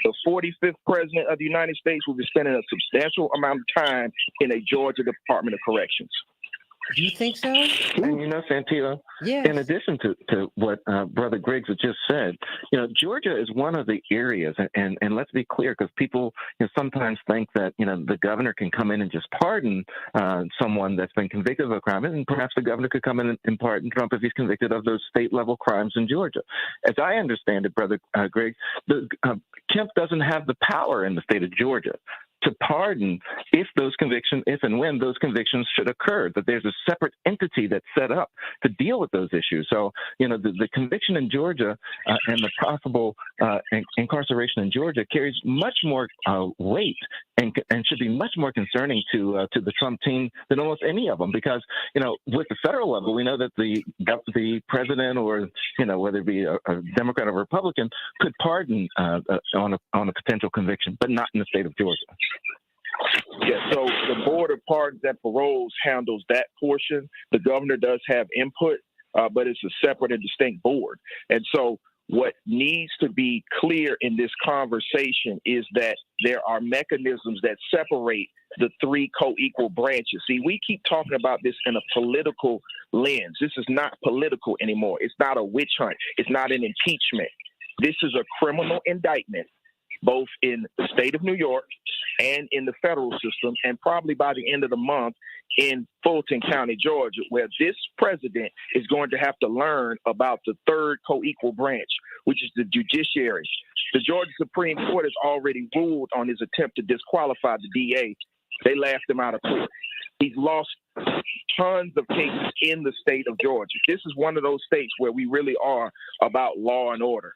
the 45th president of the United States will be spending a substantial amount of time in a Georgia Department of Corrections. Do you think so? And Santita, yes. In addition to what Brother Griggs had just said, Georgia is one of the areas, and let's be clear, because people sometimes think that, the governor can come in and just pardon someone that's been convicted of a crime, and perhaps the governor could come in and pardon Trump if he's convicted of those state-level crimes in Georgia. As I understand it, Brother Griggs, Kemp doesn't have the power in the state of Georgia to pardon if and when those convictions should occur, that there's a separate entity that's set up to deal with those issues. So, the conviction in Georgia and the possible incarceration in Georgia carries much more weight and should be much more concerning to the Trump team than almost any of them, because, with the federal level, we know that the president or, whether it be a Democrat or Republican, could pardon on a potential conviction, but not in the state of Georgia. Yeah, so the Board of Pardons and Paroles handles that portion. The governor does have input, but it's a separate and distinct board. And so what needs to be clear in this conversation is that there are mechanisms that separate the three co-equal branches. See, we keep talking about this in a political lens. This is not political anymore. It's not a witch hunt. It's not an impeachment. This is a criminal indictment, both in the state of New York and in the federal system, and probably by the end of the month in Fulton County, Georgia, where this president is going to have to learn about the third co-equal branch, which is the judiciary. The Georgia Supreme Court has already ruled on his attempt to disqualify the DA. They laughed him out of court. He's lost tons of cases in the state of Georgia. This is one of those states where we really are about law and order.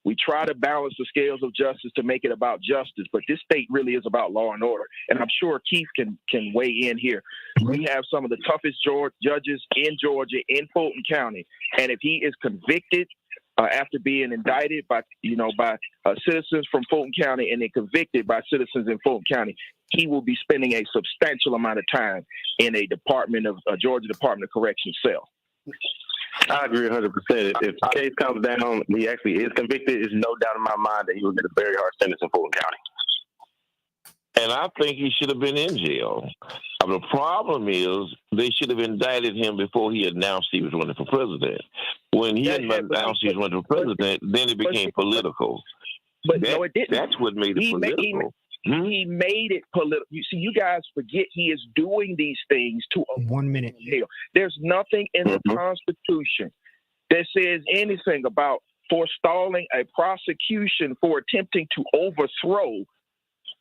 We try to balance the scales of justice to make it about justice, but this state really is about law and order. And I'm sure Keith can weigh in here. We have some of the toughest judges in Georgia, in Fulton County. And if he is convicted after being indicted by citizens from Fulton County and then convicted by citizens in Fulton County, he will be spending a substantial amount of time in a Georgia Department of Corrections cell. I agree 100%. If the case comes down, he actually is convicted, there's no doubt in my mind that he will get a very hard sentence in Fulton County. And I think he should have been in jail. The problem is they should have indicted him before he announced he was running for president. When he announced he was running for president, then it became political. But no, it didn't. That's what made it political. He made it political. You see, you guys forget he is doing these things to 1 minute. Jail. There's nothing in the Constitution that says anything about forestalling a prosecution for attempting to overthrow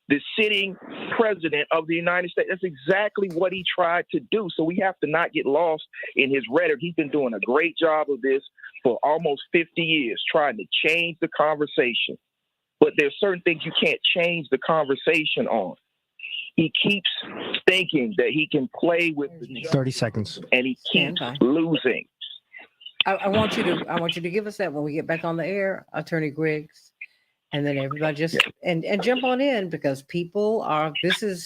the sitting president of the United States. That's exactly what he tried to do. So we have to not get lost in his rhetoric. He's been doing a great job of this for almost 50 years, trying to change the conversation. But there's certain things you can't change the conversation on. He keeps thinking that he can play with the 30 seconds, and he keeps losing. I want you to give us that when we get back on the air, Attorney Griggs, and then everybody just and jump on in, because people are. This is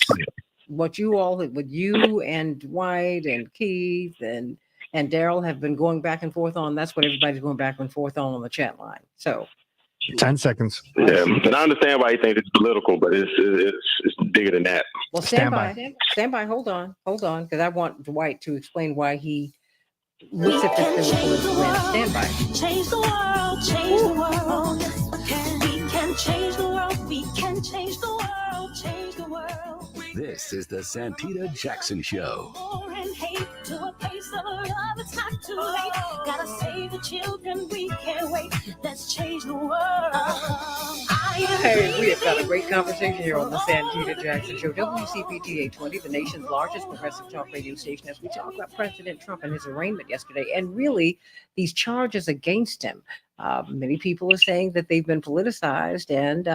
what you and Dwight and Keith and Daryl have been going back and forth on. That's what everybody's going back and forth on the chat line. So. 10 seconds. Yeah, and I understand why you think it's political, but it's bigger than that. Well, stand by. Hold on, because I want Dwight to explain why he looks at this thing with political lens. Stand by. Change the world, change the world. We can change the world. We can change the world, change the world. This This is the Santita Jackson Show. To a place of love, it's not too late. Gotta save the children, we can't wait. Let's change the world. Hey, we have got a great conversation here on the Santita Jackson Show. WCPT 820, the nation's largest progressive talk radio station, as we talk about President Trump and his arraignment yesterday, and really these charges against him. Many people are saying that they've been politicized, and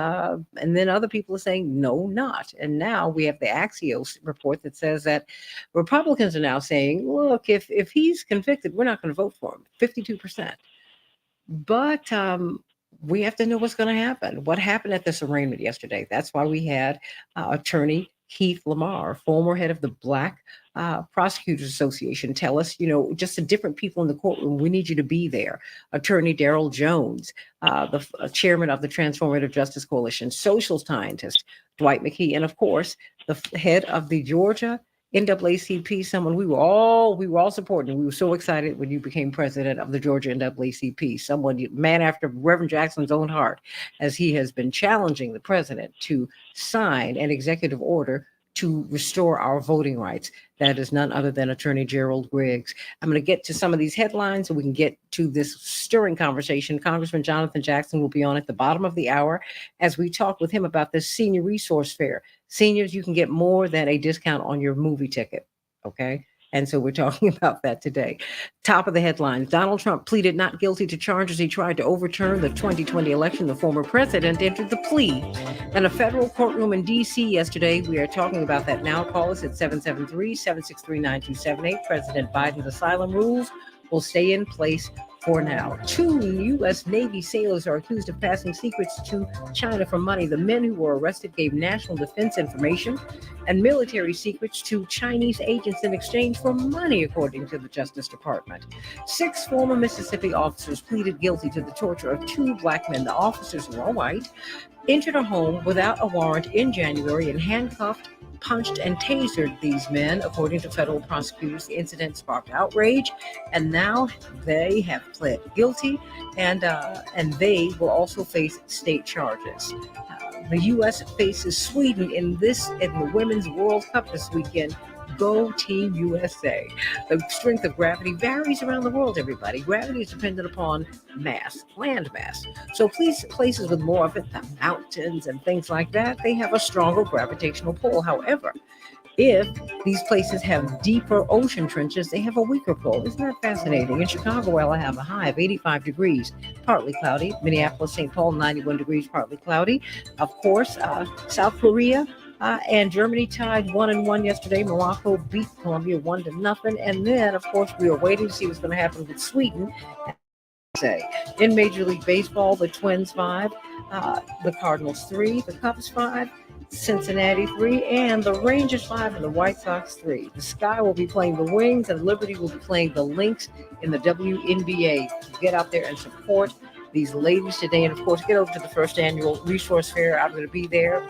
then other people are saying no, not. And now we have the Axios report that says that Republicans are now saying, look, if he's convicted, we're not going to vote for him. 52%. But we have to know what's going to happen. What happened at this arraignment yesterday? That's why we had attorney Keith Lamar, former head of the Black Prosecutors Association, tell us, just the different people in the courtroom. We need you to be there. Attorney Darrell Jones, the chairman of the Transformative Justice Coalition, social scientist Dwight McKee, and of course, the head of the Georgia NAACP, someone we were all supporting. We were so excited when you became president of the Georgia NAACP, someone, man after Reverend Jackson's own heart, as he has been challenging the president to sign an executive order to restore our voting rights. That is none other than Attorney Gerald Griggs. I'm going to get to some of these headlines so we can get to this stirring conversation. Congressman Jonathan Jackson will be on at the bottom of the hour as we talk with him about this senior resource fair. Seniors, you can get more than a discount on your movie ticket, okay? And so we're talking about that today. Top of the headlines, Donald Trump pleaded not guilty to charges he tried to overturn the 2020 election. The former president entered the plea in a federal courtroom in D.C. yesterday. We are talking about that now. Call us at 773-763-9278. President Biden's asylum rules will stay in place for now. 2 U.S. Navy sailors are accused of passing secrets to China for money. The men who were arrested gave national defense information and military secrets to Chinese agents in exchange for money, according to the Justice Department. 6 former Mississippi officers pleaded guilty to the torture of 2 black men. The officers, who are white, entered a home without a warrant in January and handcuffed, punched, and tasered these men, according to federal prosecutors. The incident sparked outrage, and now they have pled guilty, and they will also face state charges. The U.S. faces Sweden in the Women's World Cup this weekend. Go Team USA. The strength of gravity varies around the world, everybody. Gravity is dependent upon mass, land mass. So places with more of it, the mountains and things like that, they have a stronger gravitational pull. However, if these places have deeper ocean trenches, they have a weaker pull. Isn't that fascinating? In Chicago, where I have a high of 85 degrees, partly cloudy. Minneapolis, St. Paul, 91 degrees, partly cloudy. Of course, South Korea and Germany tied 1-1 yesterday. Morocco beat Colombia 1-0. And then, of course, we are waiting to see what's going to happen with Sweden. In Major League Baseball, the Twins 5, the Cardinals 3, the Cubs 5, Cincinnati 3, and the Rangers 5, and the White Sox 3. The Sky will be playing the Wings, and Liberty will be playing the Lynx in the WNBA. Get out there and support these ladies today, and of course, get over to the first annual resource fair. I'm going to be there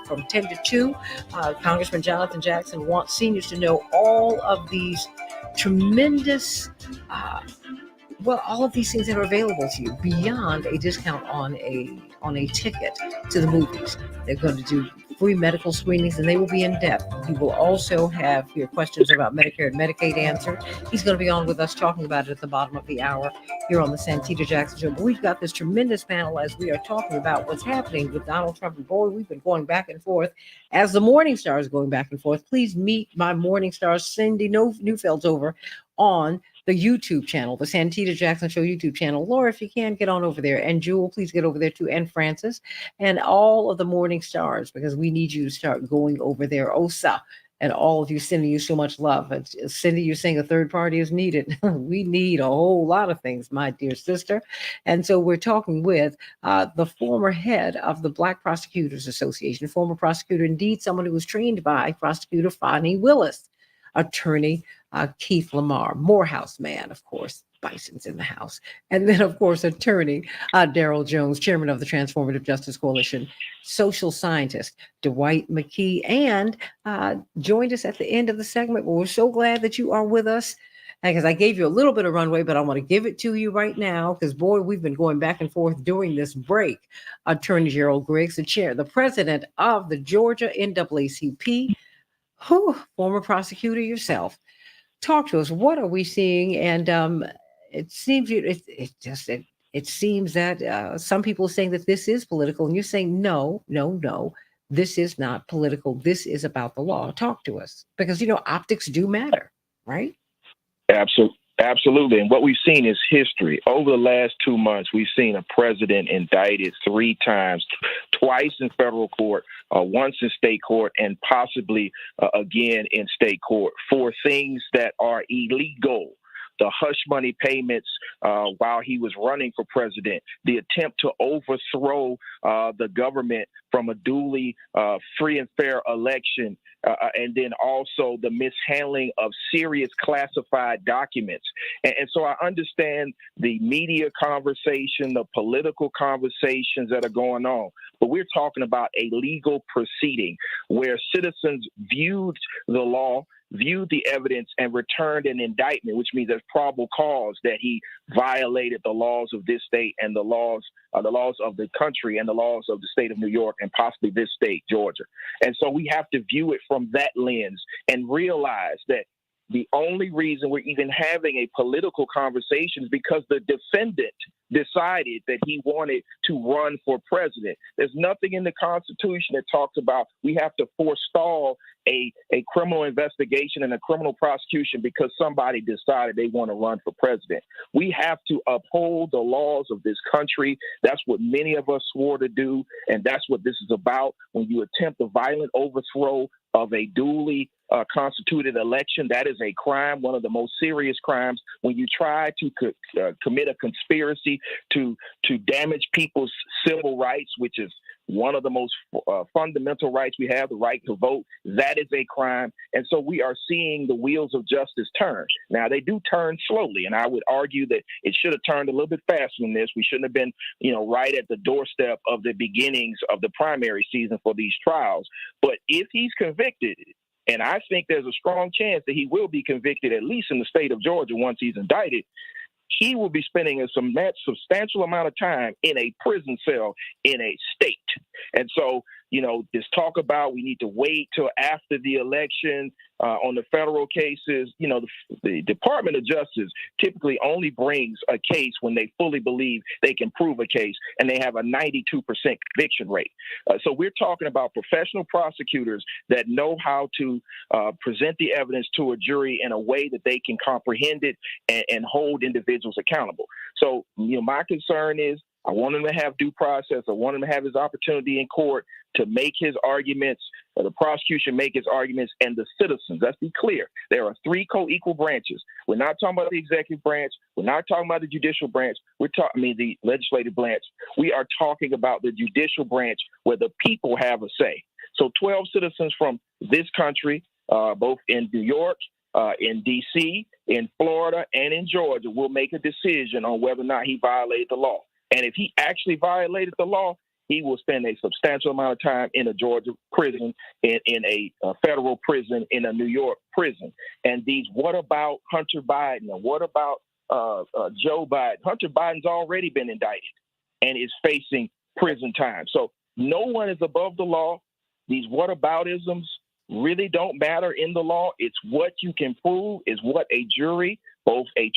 from 10 to 2. Congressman Jonathan Jackson wants seniors to know all of these tremendous all of these things that are available to you beyond a discount on a ticket to the movies. They're going to do free medical screenings, and they will be in depth. You will also have your questions about Medicare and Medicaid answered. He's going to be on with us talking about it at the bottom of the hour here on the Santita Jackson Show. But we've got this tremendous panel as we are talking about what's happening with Donald Trump. And boy, we've been going back and forth as the Morning Star is going back and forth. Please meet my Morning Star, Cindy Neufeld's over on the YouTube channel, the Santita Jackson Show YouTube channel. Laura, if you can, get on over there. And Jewel, please get over there too. And Francis and all of the Morning Stars, because we need you to start going over there. Osa and all of you, sending you so much love. Cindy, you're saying a third party is needed. We need a whole lot of things, my dear sister. And so we're talking with the former head of the Black Prosecutors Association, former prosecutor, indeed, someone who was trained by Prosecutor Fani Willis, attorney Keith Lamar, Morehouse man, of course. Bison's in the house. And then, of course, attorney Darrell Jones, chairman of the Transformative Justice Coalition, social scientist Dwight McKee, and joined us at the end of the segment. Well, we're so glad that you are with us, because I gave you a little bit of runway, but I want to give it to you right now, because, boy, we've been going back and forth during this break. Attorney Gerald Griggs, the president of the Georgia NAACP, Former prosecutor yourself. Talk to us. What are we seeing? And it seems it seems that some people are saying that this is political, and you're saying no. This is not political. This is about the law. Talk to us, because optics do matter, right? Absolutely. And what we've seen is history. Over the last 2 months, we've seen a president indicted 3 times, twice in federal court, once in state court, and possibly again in state court for things that are illegal. The hush money payments while he was running for president, the attempt to overthrow the government from a duly free and fair election, and then also the mishandling of serious classified documents. And so I understand the media conversation, the political conversations that are going on, but we're talking about a legal proceeding where citizens viewed the law, viewed the evidence, and returned an indictment, which means there's probable cause that he violated the laws of this state and the laws of the country and the laws of the state of New York and possibly this state, Georgia. And so we have to view it from that lens and realize that the only reason we're even having a political conversation is because the defendant decided that he wanted to run for president. There's nothing in the Constitution that talks about we have to forestall a criminal investigation and a criminal prosecution because somebody decided they want to run for president. We have to uphold the laws of this country. That's what many of us swore to do, and that's what this is about. When you attempt a violent overthrow of a duly constituted election, that is a crime, one of the most serious crimes. When you try to commit a conspiracy to damage people's civil rights, which is one of the most fundamental rights we have, the right to vote, that is a crime. And so we are seeing the wheels of justice turn. Now, they do turn slowly, and I would argue that it should have turned a little bit faster than this. We shouldn't have been, right at the doorstep of the beginnings of the primary season for these trials. But if he's convicted, and I think there's a strong chance that he will be convicted, at least in the state of Georgia, once he's indicted, he will be spending a substantial amount of time in a prison cell in a state. And so, this talk about we need to wait till after the election on the federal cases, the Department of Justice typically only brings a case when they fully believe they can prove a case, and they have a 92% conviction rate. So we're talking about professional prosecutors that know how to present the evidence to a jury in a way that they can comprehend it and hold individuals accountable. So, my concern is I want him to have due process. I want him to have his opportunity in court to make his arguments, the prosecution make his arguments, and the citizens. Let's be clear. There are 3 co-equal branches. We're not talking about the executive branch. We're not talking about the judicial branch. The legislative branch. We are talking about the judicial branch where the people have a say. So 12 citizens from this country, both in New York, in D.C., in Florida, and in Georgia, will make a decision on whether or not he violated the law. And if he actually violated the law, he will spend a substantial amount of time in a Georgia prison, in a federal prison, in a New York prison. And what about Hunter Biden? And what about Joe Biden? Hunter Biden's already been indicted and is facing prison time. So no one is above the law. These whataboutisms really don't matter in the law. It's what you can prove is what a jury, both a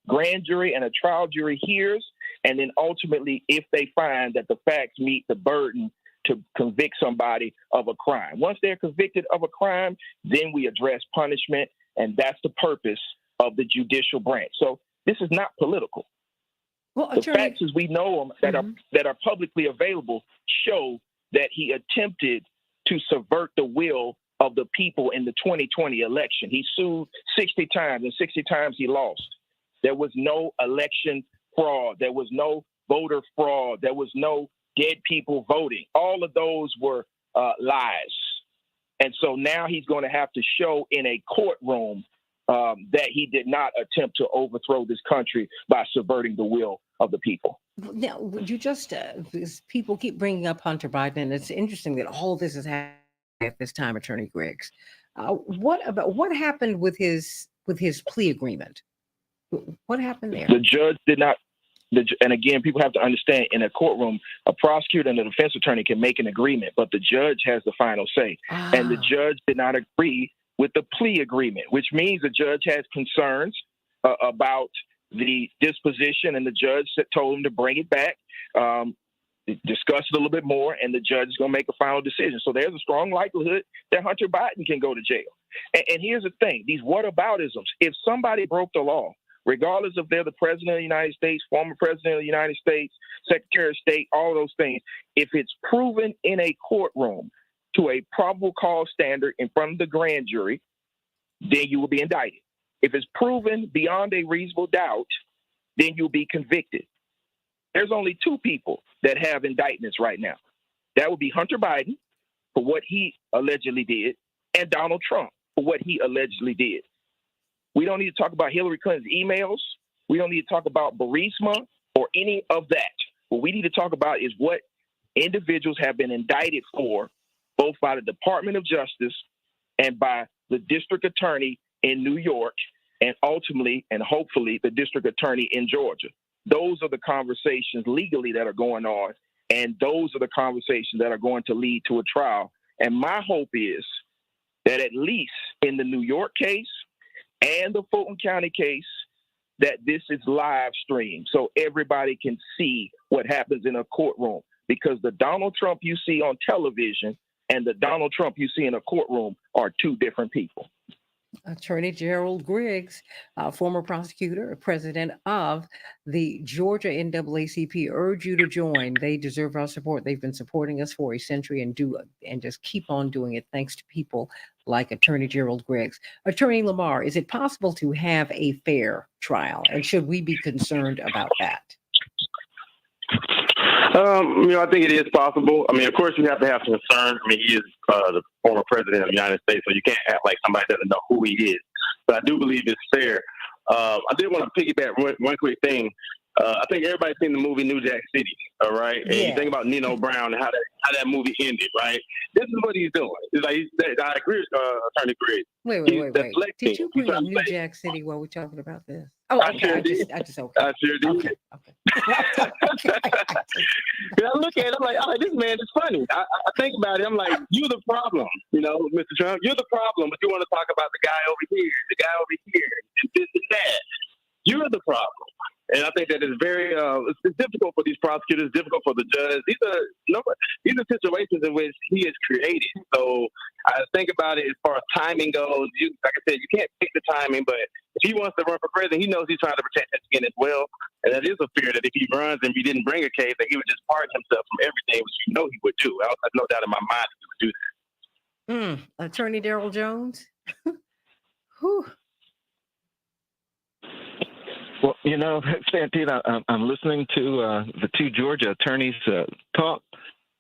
grand jury and a trial jury, hears. And then ultimately, if they find that the facts meet the burden to convict somebody of a crime. Once they're convicted of a crime, then we address punishment. And that's the purpose of the judicial branch. So this is not political. Well, the facts as we know them that are publicly available show that he attempted to subvert the will of the people in the 2020 election. He sued 60 times, and 60 times he lost. There was no election fraud. There was no voter fraud. There was no dead people voting. All of those were lies. And so now he's going to have to show in a courtroom that he did not attempt to overthrow this country by subverting the will of the people. Now, would you just, people keep bringing up Hunter Biden, and it's interesting that all this is happening at this time, Attorney Griggs. What happened with his plea agreement? What happened there? The judge did not and again, people have to understand, in a courtroom, a prosecutor and a defense attorney can make an agreement, but the judge has the final say. And the judge did not agree with the plea agreement, which means the judge has concerns about the disposition, and the judge told him to bring it back, discuss it a little bit more, and the judge is going to make a final decision. So there's a strong likelihood that Hunter Biden can go to jail. And here's the thing, these whataboutisms, if somebody broke the law, regardless if they're the president of the United States, former president of the United States, secretary of state, all those things, if it's proven in a courtroom to a probable cause standard in front of the grand jury, then you will be indicted. If it's proven beyond a reasonable doubt, then you'll be convicted. There's only two people that have indictments right now. That would be Hunter Biden for what he allegedly did, and Donald Trump for what he allegedly did. We don't need to talk about Hillary Clinton's emails. We don't need to talk about Burisma or any of that. What we need to talk about is what individuals have been indicted for, both by the Department of Justice and by the district attorney in New York, and ultimately and hopefully the district attorney in Georgia. Those are the conversations legally that are going on, and those are the conversations that are going to lead to a trial. And my hope is that at least in the New York case and the Fulton County case, that this is live streamed so everybody can see what happens in a courtroom, because the Donald Trump you see on television and the Donald Trump you see in a courtroom are two different people. Attorney Gerald Griggs, former prosecutor, president of the Georgia NAACP, urge you to join. They deserve our support. They've been supporting us for a century and just keep on doing it, thanks to people like Attorney Gerald Griggs. Attorney Lamar, is it possible to have a fair trial, and should we be concerned about that? I think it is possible. I mean, of course, you have to have some concern. I mean, he is the former president of the United States, so you can't act like somebody doesn't know who he is. But I do believe it's fair. I did want to piggyback one quick thing. I think everybody's seen the movie New Jack City, all right? And you think about Nino Brown and how that movie ended, right? This is what he's doing. It's like I agree with Attorney Griggs. Wait. Did you bring up New Jack City while we're talking about this? Oh, I sure did. I sure did. Okay. I look at it, I'm like, this man is funny. I think about it, I'm like, you're the problem, Mr. Trump. You're the problem, but you want to talk about the guy over here, and this and that. You're the problem. And I think that it's very it's difficult for these prosecutors, difficult for the judge. These are situations in which he is created. So I think about it as far as timing goes. Like I said, you can't pick the timing, but if he wants to run for president, he knows he's trying to protect his skin as well. And that is a fear that if he runs and he didn't bring a case, that he would just pardon himself from everything, which he would do. I have no doubt in my mind that he would do that. Attorney Darrell Jones. Whew. Well, Santita, I'm listening to the two Georgia attorneys talk,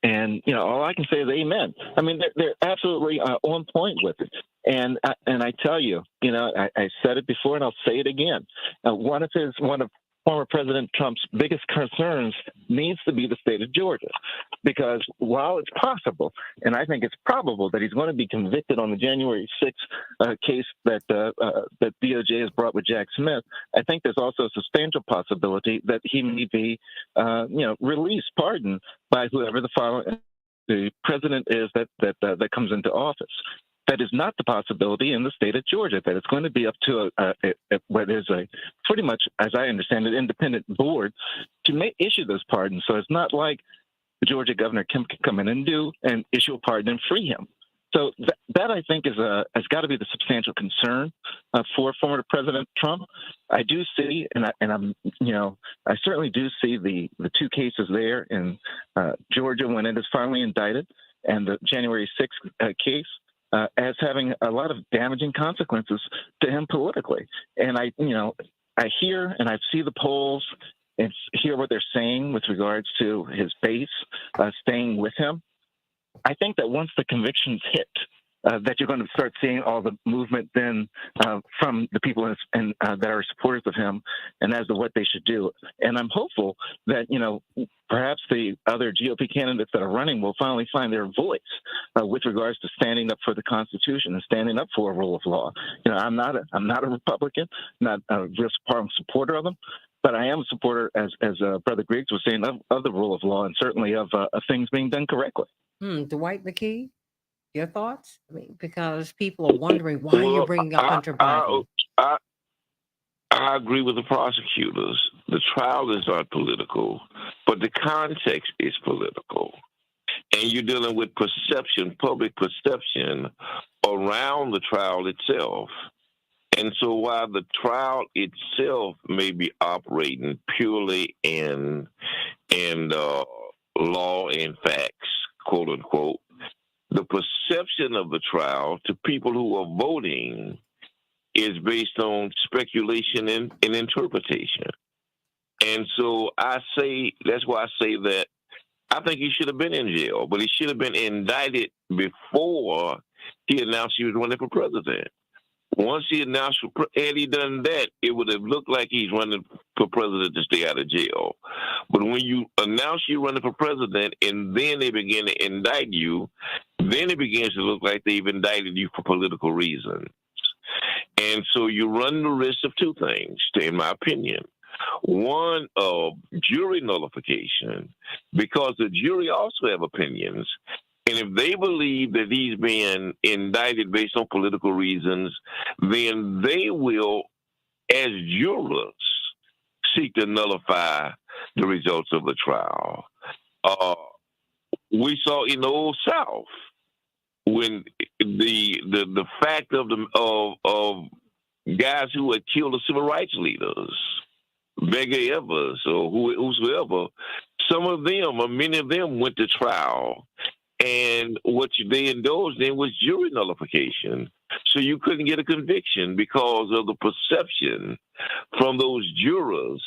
and all I can say is amen. I mean, they're absolutely on point with it. And I tell you, I said it before, and I'll say it again. One of former President Trump's biggest concerns needs to be the state of Georgia, because while it's possible, and I think it's probable, that he's going to be convicted on the January 6th case that DOJ has brought with Jack Smith, I think there's also a substantial possibility that he may be, released, pardoned by whoever the president is that comes into office. That is not the possibility in the state of Georgia, that it's going to be up to what is a pretty much, as I understand it, independent board to issue those pardons. So it's not like the Georgia governor can come in and issue a pardon and free him. So that I think has got to be the substantial concern for former President Trump. I do see, and I certainly do see the two cases there in Georgia when it is finally indicted, and the January 6th case. As having a lot of damaging consequences to him politically. And I hear and I see the polls and hear what they're saying with regards to his base staying with him. I think that once the convictions hit, that you're going to start seeing all the movement then from the people that are supporters of him and as to what they should do. And I'm hopeful that, perhaps the other GOP candidates that are running will finally find their voice with regards to standing up for the Constitution and standing up for a rule of law. I'm not a Republican, not a real supporter of them, But I am a supporter, as Brother Griggs was saying, of the rule of law and certainly of things being done correctly. Dwight McKee, your thoughts? I mean, because people are wondering why you're bringing up Hunter Biden. I agree with the prosecutors. The trial is not political, but the context is political. And you're dealing with perception, public perception around the trial itself. And so while the trial itself may be operating purely in law and facts, quote unquote, the perception of the trial to people who are voting is based on speculation and interpretation. And so that's why I say that I think he should have been in jail, but he should have been indicted before he announced he was running for president. Once he announced, had he done that, it would have looked like he's running for president to stay out of jail. But when you announce you're running for president and then they begin to indict you, then it begins to look like they've indicted you for political reasons. And so you run the risk of two things, in my opinion. One, of jury nullification, because the jury also have opinions. And if they believe that he's being indicted based on political reasons, then they will, as jurors, seek to nullify the results of the trial. We saw in the Old South when the fact of guys who had killed the civil rights leaders, Medgar Evers or whosoever, some of them or many of them went to trial. And what they indulged in was jury nullification. So you couldn't get a conviction because of the perception from those jurors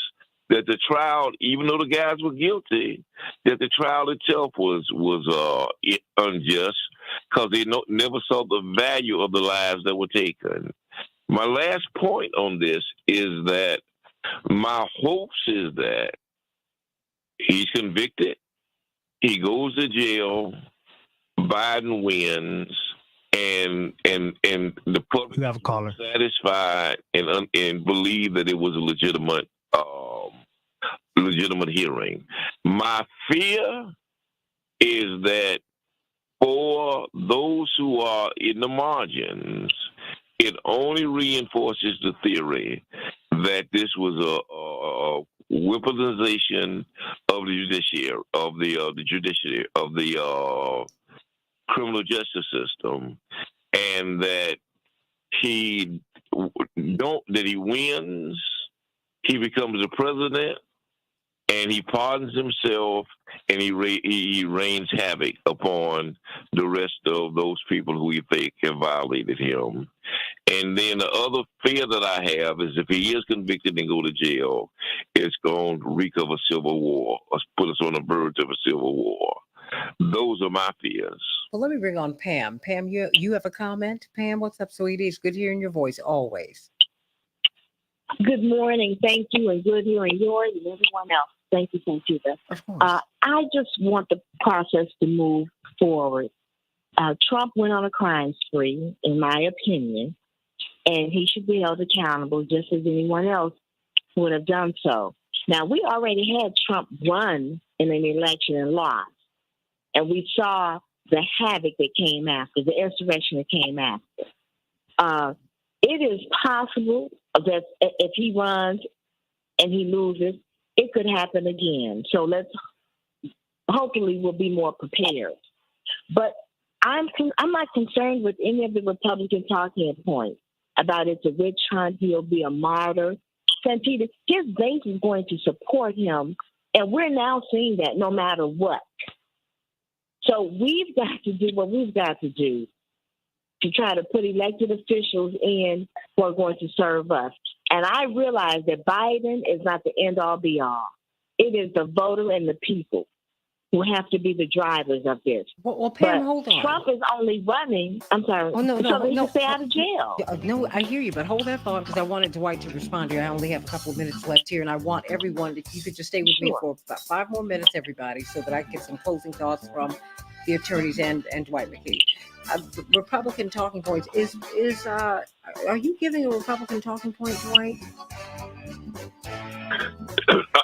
that the trial, even though the guys were guilty, that the trial itself was unjust because they never saw the value of the lives that were taken. My last point on this is that my hopes is that he's convicted, he goes to jail, Biden wins, and the public is satisfied and believe that it was a legitimate hearing. My fear is that for those who are in the margins, it only reinforces the theory that this was a weaponization of the judiciary, of the criminal justice system, and that he wins, he becomes a president, and he pardons himself, and he rains havoc upon the rest of those people who he think have violated him. And then the other fear that I have is if he is convicted and go to jail, it's going to wreak of a civil war, or put us on the verge of a civil war. Those are my fears. Well, let me bring on Pam. Pam, you have a comment? Pam, what's up, sweetie? It's good hearing your voice always. Good morning. Thank you, and good hearing yours and everyone else. Thank you, Santita. Of course. I just want the process to move forward. Trump went on a crime spree, in my opinion, and he should be held accountable just as anyone else would have done so. Now, we already had Trump run in an election and lost, and we saw the havoc that came after, the insurrection that came after. It is possible that if he runs and he loses, it could happen again. So hopefully we'll be more prepared. But I'm not concerned with any of the Republican talking points about it's a witch hunt, he'll be a martyr. Santita, his base is going to support him, and we're now seeing that no matter what. So we've got to do what we've got to do to try to put elected officials in who are going to serve us. And I realize that Biden is not the end-all, be-all. It is the voter and the people who have to be the drivers of this. Well, Pam, hold on. Trump is only running. I'm sorry. Oh, no, so he can stay out of jail. No, I hear you, but hold that thought because I wanted Dwight to respond to you. I only have a couple of minutes left here, and I want everyone, if you could just stay with me for about 5 more minutes, everybody, so that I can get some closing thoughts from the attorneys and Dwight McKee. Republican talking points are you giving a Republican talking point, Dwight?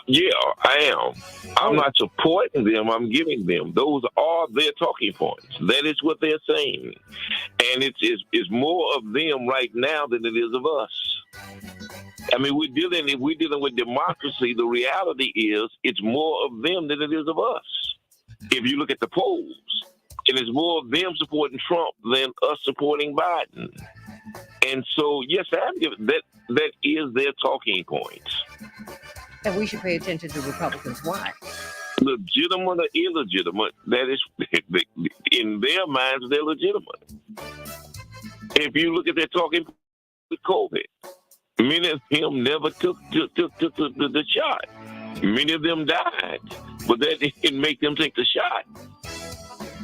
Yeah, I am. I'm not supporting them. I'm giving them. Those are their talking points. That is what they're saying. And it's more of them right now than it is of us. I mean, if we're dealing with democracy, the reality is it's more of them than it is of us. If you look at the polls, and it's more of them supporting Trump than us supporting Biden. And so, yes, that is their talking points. And we should pay attention to Republicans. Why? Legitimate or illegitimate, that is, in their minds, they're legitimate. If you look at their talking with COVID, many of them never took the shot. Many of them died, but that didn't make them take the shot.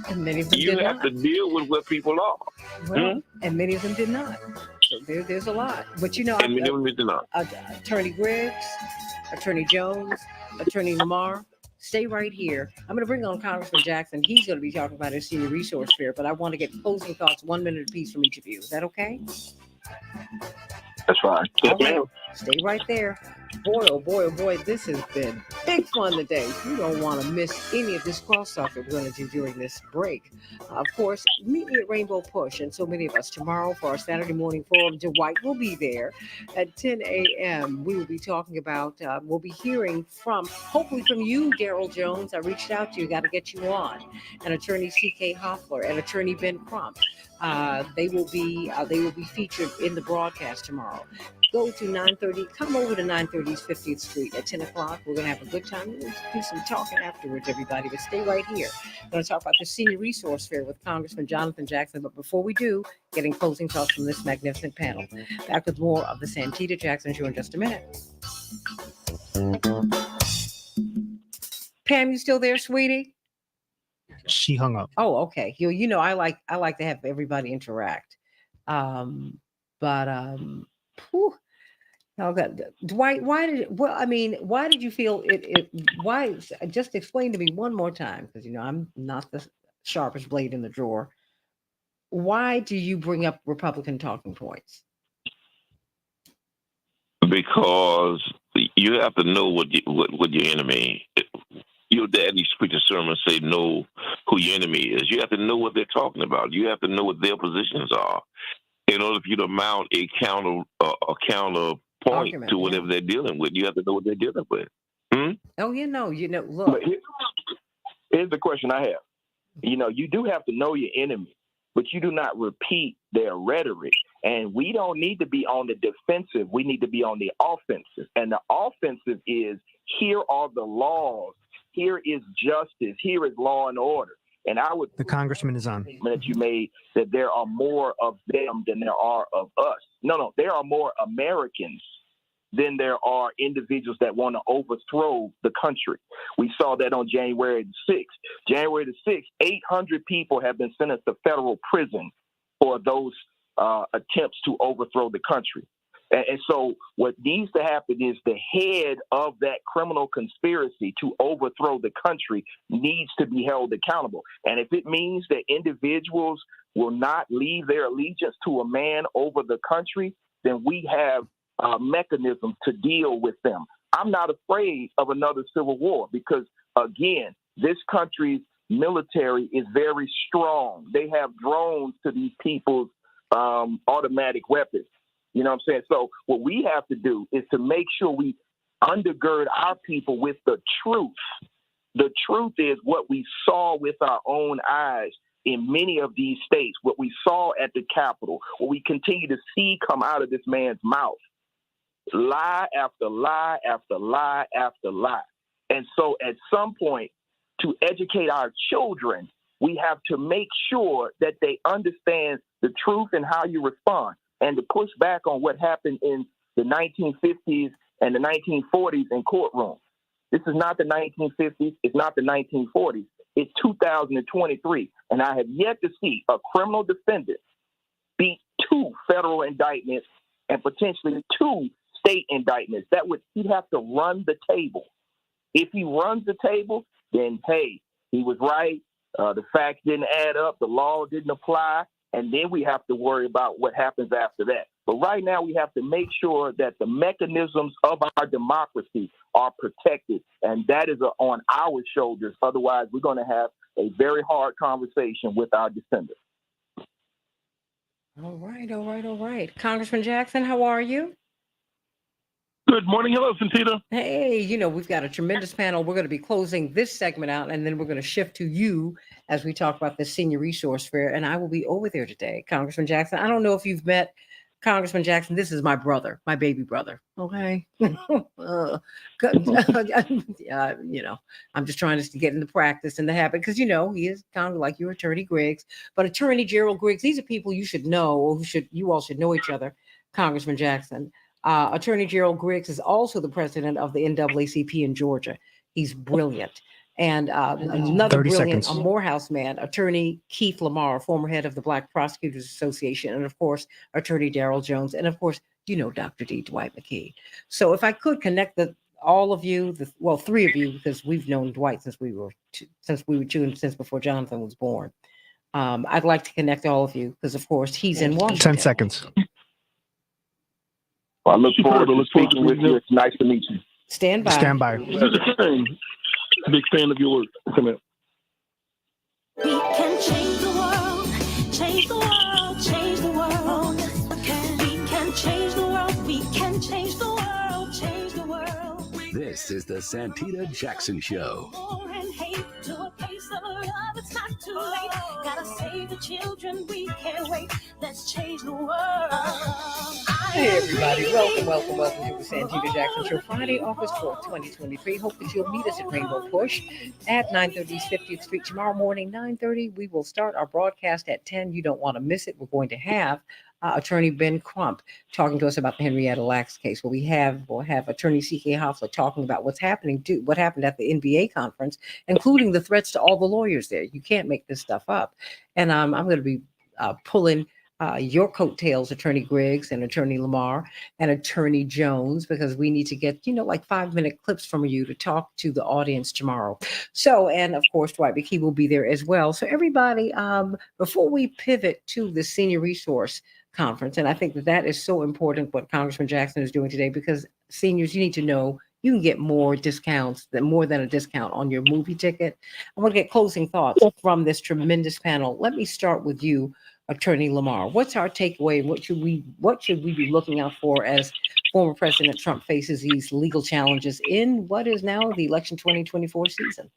And many of them you did have not. to deal with where people are. Well, and many of them did not. So there's a lot. But and many of them did not. Attorney Griggs, Attorney Jones, Attorney Lamar, stay right here. I'm going to bring on Congressman Jackson. He's going to be talking about his senior resource fair, but I want to get closing thoughts, 1 minute apiece from each of you. Is that okay? That's fine. All right. Stay right there. Boy, oh boy, oh boy, this has been big fun today. You don't want to miss any of this crosstalk that we're going to do during this break. Of course, meet me at Rainbow Push and so many of us tomorrow for our Saturday morning forum. Dwight will be there at 10 a.m. We will be talking about, we'll be hearing hopefully from you, Daryl Jones. I reached out to you, got to get you on. And Attorney C.K. Hoffler and Attorney Ben Crump. They will be featured in the broadcast tomorrow. Go to 930, come over to 930's 50th Street at 10 o'clock. We're going to have a good time. We'll do some talking afterwards, everybody, but stay right here. We're going to talk about the Senior Resource Fair with Congressman Jonathan Jackson. But before we do, getting closing thoughts from this magnificent panel. Back with more of the Santita Jackson Show in just a minute. Pam, you still there, sweetie? She hung up. Oh, okay. You know, I like to have everybody interact. Whew. Oh, God. Dwight, why did you feel it? Why? Just explain to me one more time, because, you know, I'm not the sharpest blade in the drawer. Why do you bring up Republican talking points? Because you have to know what your enemy. Your dad used to preach a sermon say, know who your enemy is. You have to know what they're talking about. You have to know what their positions are in order for you to mount a counter point to whatever they're dealing with. You have to know what they're dealing with. Oh, look. But here's the question I have. You know, you do have to know your enemy, but you do not repeat their rhetoric. And we don't need to be on the defensive. We need to be on the offensive. And the offensive is, here are the laws. Here is justice. Here is law and order. And I would. The congressman is on. That you made that there are more of them than there are of us. No, there are more Americans than there are individuals that want to overthrow the country. We saw that on January the 6th. January the 6th, 800 people have been sentenced to federal prison for those attempts to overthrow the country. And so what needs to happen is the head of that criminal conspiracy to overthrow the country needs to be held accountable. And if it means that individuals will not leave their allegiance to a man over the country, then we have mechanisms to deal with them. I'm not afraid of another civil war because, again, this country's military is very strong. They have drones to these people's automatic weapons. You know what I'm saying? So what we have to do is to make sure we undergird our people with the truth. The truth is what we saw with our own eyes in many of these states, what we saw at the Capitol, what we continue to see come out of this man's mouth. Lie after lie after lie after lie. And so at some point, to educate our children, we have to make sure that they understand the truth and how you respond. And to push back on what happened in the 1950s and the 1940s in courtrooms. This is not the 1950s. It's not the 1940s. It's 2023. And I have yet to see a criminal defendant beat 2 federal indictments and potentially 2 state indictments. He'd have to run the table. If he runs the table, then, hey, he was right. The facts didn't add up. The law didn't apply. And then we have to worry about what happens after that. But right now, we have to make sure that the mechanisms of our democracy are protected, and that is on our shoulders. Otherwise, we're going to have a very hard conversation with our descendants. All right. Congressman Jackson, how are you? Good morning. Hello, Santita. Hey, we've got a tremendous panel. We're going to be closing this segment out, and then we're going to shift to you as we talk about the Senior Resource Fair, and I will be over there today. Congressman Jackson, I don't know if you've met Congressman Jackson. This is my brother, my baby brother. Okay. I'm just trying to get into practice and the habit because, he is kind of like your Attorney Griggs, but Attorney Gerald Griggs, these are people you should know, or you all should know each other, Congressman Jackson. Attorney Gerald Griggs is also the president of the NAACP in Georgia. He's brilliant. And another brilliant Morehouse man, Attorney Keith Lamar, former head of the Black Prosecutors Association, and of course, Attorney Darrell Jones, and of course, Dr. D. Dwight McKee. So if I could connect all of you, three of you, because we've known Dwight since we were two, and since before Jonathan was born. I'd like to connect all of you because, of course, he's in Washington. 10 seconds. Well, I look forward to speaking with you. It's nice to meet you. Stand by. Stand by. Big fan of your work. Come in. We can change the world, change the world, change the world. Yes, we can. We can change the world, we can change the world, change the world. This is the Santita Jackson Show. War and hate to a place of love, it's not too late. Gotta save the children, we can't wait. Let's change the world. Hey everybody, welcome to the Santita Jackson Show, Friday, August 4th, 2023. Hope that you'll meet us at Rainbow Push at 930 East 50th Street tomorrow morning, 9:30. We will start our broadcast at 10. You don't want to miss it. We're going to have Attorney Ben Crump talking to us about the Henrietta Lacks case. We'll have Attorney C.K. Hoffler talking about what happened at the NBA conference, including the threats to all the lawyers there. You can't make this stuff up. And I'm going to be pulling your coattails, Attorney Griggs and Attorney Lamar and Attorney Jones, because we need to get, 5-minute clips from you to talk to the audience tomorrow. So, and of course, Dwight McKee will be there as well. So everybody, before we pivot to the Senior Resource Conference, and I think that is so important what Congressman Jackson is doing today, because seniors, you need to know you can get more than a discount on your movie ticket. I want to get closing thoughts from this tremendous panel. Let me start with you, Attorney Lamar. What's our takeaway? What should we be looking out for as former President Trump faces these legal challenges in what is now the election 2024 season?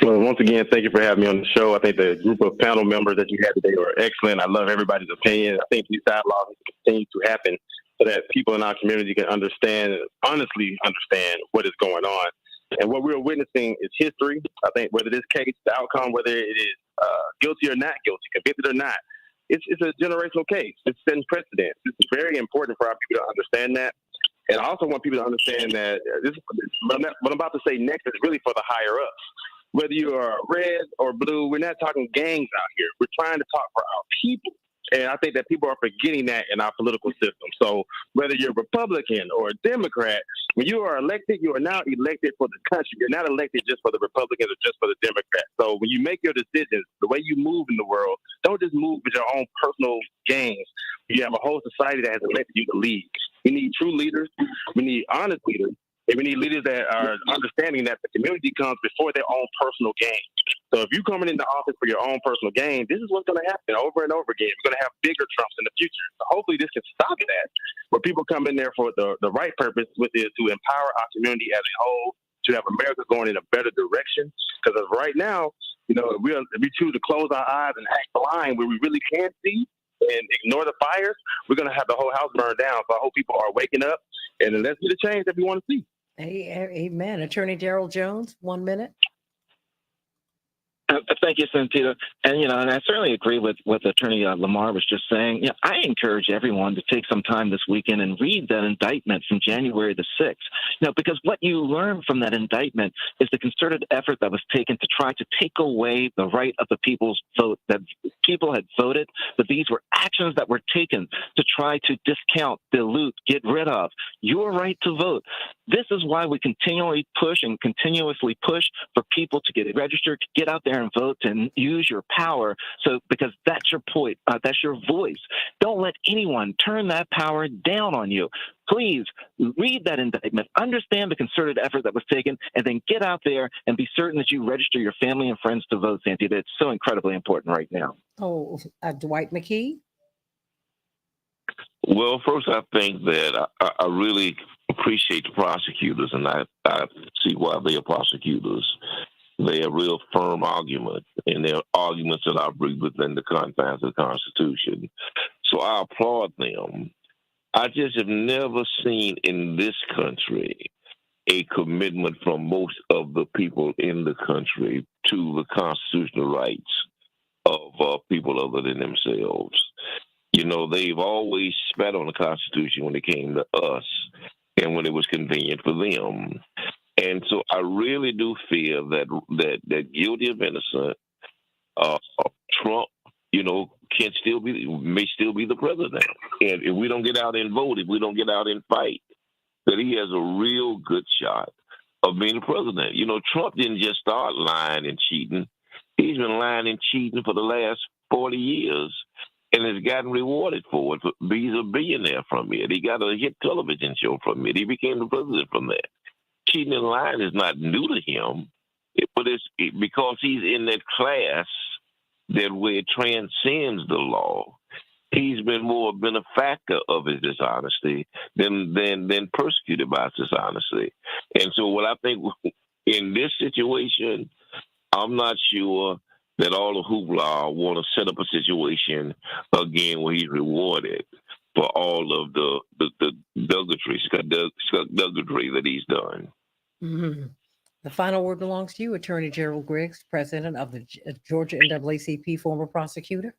Well, once again, thank you for having me on the show. I think the group of panel members that you had today were excellent. I love everybody's opinion. I think these dialogues continue to happen so that people in our community can honestly understand what is going on. And what we're witnessing is history. I think whether this case, the outcome, whether it is guilty or not guilty, convicted or not, it's a generational case. It's setting precedent. It's very important for our people to understand that. And I also want people to understand that what I'm about to say next is really for the higher ups. Whether you are red or blue, we're not talking gangs out here. We're trying to talk for our people. And I think that people are forgetting that in our political system. So whether you're Republican or Democrat, when you are elected, you are now elected for the country. You're not elected just for the Republicans or just for the Democrats. So when you make your decisions, the way you move in the world, don't just move with your own personal gains. You have a whole society that has elected you to lead. We need true leaders. We need honest leaders. And we need leaders that are understanding that the community comes before their own personal gain. So if you're coming into office for your own personal gain, this is what's going to happen over and over again. We're going to have bigger Trumps in the future. So hopefully this can stop that, where people come in there for the right purpose, which is to empower our community as a whole, to have America going in a better direction. Because right now, we choose to close our eyes and act blind where we really can't see and ignore the fires, we're going to have the whole house burned down. So I hope people are waking up, and let's see the change that we want to see. Amen. Attorney Darrell Jones, 1 minute. Thank you, Santita. And I certainly agree with what Attorney Lamar was just saying. I encourage everyone to take some time this weekend and read that indictment from January the 6th. Because what you learn from that indictment is the concerted effort that was taken to try to take away the right of the people's vote, that people had voted, but these were actions that were taken to try to discount, dilute, get rid of your right to vote. This is why we continually push and continuously push for people to get registered, to get out there and vote, and use your power. So, because that's your point, that's your voice. Don't let anyone turn that power down on you. Please read that indictment, understand the concerted effort that was taken, and then get out there and be certain that you register your family and friends to vote, Santita. It's so incredibly important right now. Oh, Dwight McKee? Well, first, I think that I really appreciate the prosecutors, and I see why they are prosecutors. They have real firm arguments, and they're arguments that are within the confines of the Constitution. So I applaud them. I just have never seen in this country a commitment from most of the people in the country to the constitutional rights of people other than themselves. You know, they've always spat on the Constitution when it came to us and when it was convenient for them. And so I really do feel that guilty of innocent, Trump, you know, may still be the president. And if we don't get out and vote, if we don't get out and fight, that he has a real good shot of being the president. You know, Trump didn't just start lying and cheating. He's been lying and cheating for the last 40 years and has gotten rewarded for it. He's a billionaire from it. He got a hit television show from it. He became the president from that. Cheating and lying is not new to him, but it's because he's in that class that where it transcends the law. He's been more a benefactor of his dishonesty than persecuted by his dishonesty. And so what I think in this situation, I'm not sure that all the hoopla want to set up a situation again where he's rewarded for all of the nuggetry that he's done. Mm-hmm. The final word belongs to you, Attorney Gerald Griggs, president of the Georgia NAACP, former prosecutor.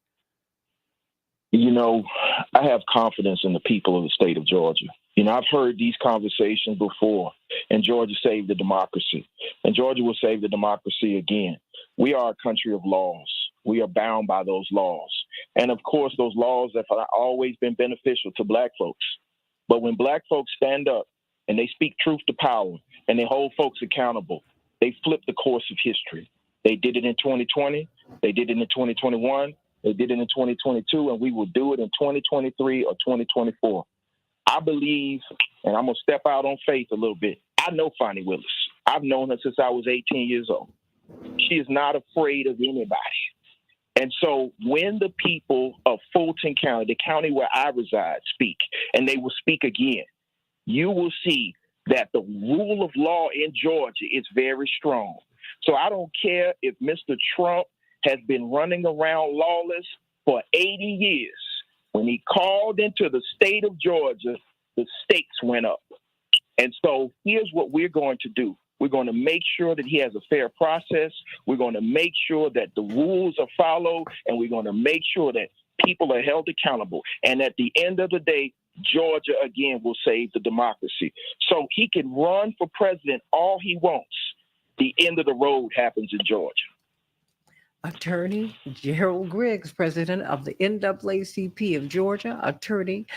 You know, I have confidence in the people of the state of Georgia. You know, I've heard these conversations before, and Georgia saved the democracy, and Georgia will save the democracy again. We are a country of laws. We are bound by those laws. And of course, those laws have always been beneficial to Black folks. But when Black folks stand up and they speak truth to power and they hold folks accountable, they flip the course of history. They did it in 2020. They did it in 2021. They did it in 2022, and we will do it in 2023 or 2024. I believe, and I'm going to step out on faith a little bit. I know Fonnie Willis. I've known her since I was 18 years old. She is not afraid of anybody. And so when the people of Fulton County, the county where I reside, speak, and they will speak again, you will see that the rule of law in Georgia is very strong. So I don't care if Mr. Trump has been running around lawless for 80 years. When he called into the state of Georgia, the stakes went up. And so here's what we're going to do. We're going to make sure that he has a fair process. We're going to make sure that the rules are followed, and we're going to make sure that people are held accountable. And at the end of the day, Georgia, again, will save the democracy. So he can run for president all he wants. The end of the road happens in Georgia. Attorney Gerald Griggs, president of the NAACP of Georgia. Attorney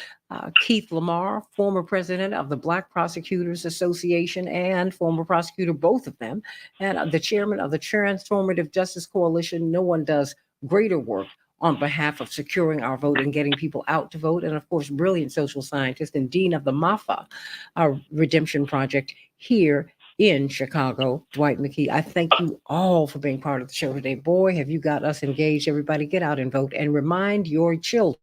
Keith Lamar, former president of the Black Prosecutors Association and former prosecutor, both of them, and the chairman of the Transformative Justice Coalition. No one does greater work on behalf of securing our vote and getting people out to vote. And of course, brilliant social scientist and dean of the MAFA Redemption Project here in Chicago, Dwight McKee. I thank you all for being part of the show today. Boy, have you got us engaged. Everybody get out and vote, and remind your children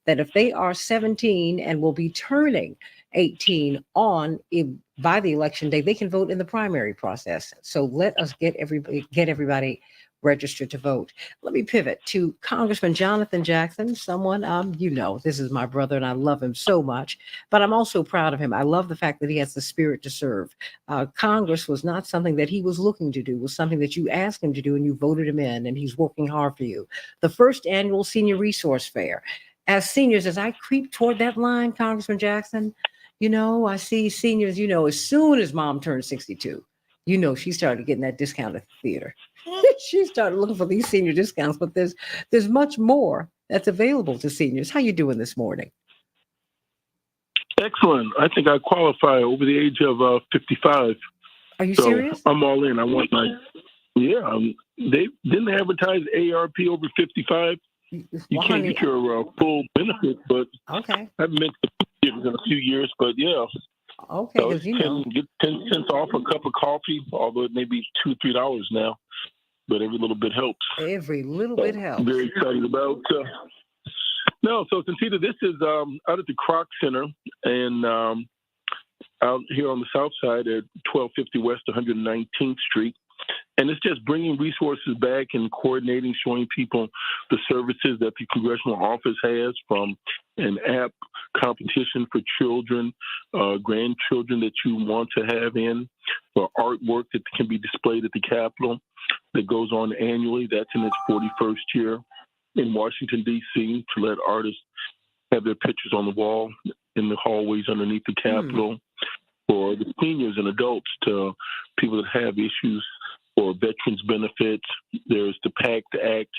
that if they are 17 and will be turning 18 by the election day, they can vote in the primary process. So let us get everybody registered to vote. Let me pivot to Congressman Jonathan Jackson, someone, this is my brother and I love him so much, but I'm also proud of him. I love the fact that he has the spirit to serve. Congress was not something that he was looking to do, it was something that you asked him to do and you voted him in, and he's working hard for you. The first annual Senior Resource Fair. As seniors, as I creep toward that line, Congressman Jackson, I see seniors, as soon as mom turned 62, she started getting that discount at the theater. She started looking for these senior discounts, but there's much more that's available to seniors. How you doing this morning? Excellent. I think I qualify over the age of 55. Are you serious? I'm all in. I want my. Yeah, they didn't advertise ARP over 55. You can't get your full benefit, but okay. I haven't been to in a few years, but yeah. Okay, because get 10 cents off a cup of coffee, although it may be $2-3 now, but every little bit helps. Every little bit helps. Very excited about. No, so Santita, this is out at the Kroc Center and out here on the south side at 1250 West 119th Street. And it's just bringing resources back and coordinating, showing people the services that the congressional office has, from an app competition for children, grandchildren that you want to have in, for artwork that can be displayed at the Capitol that goes on annually. That's in its 41st year in Washington, D.C., to let artists have their pictures on the wall in the hallways underneath the Capitol. For the seniors and adults, to people that have issues for veterans benefits. There's the PACT Act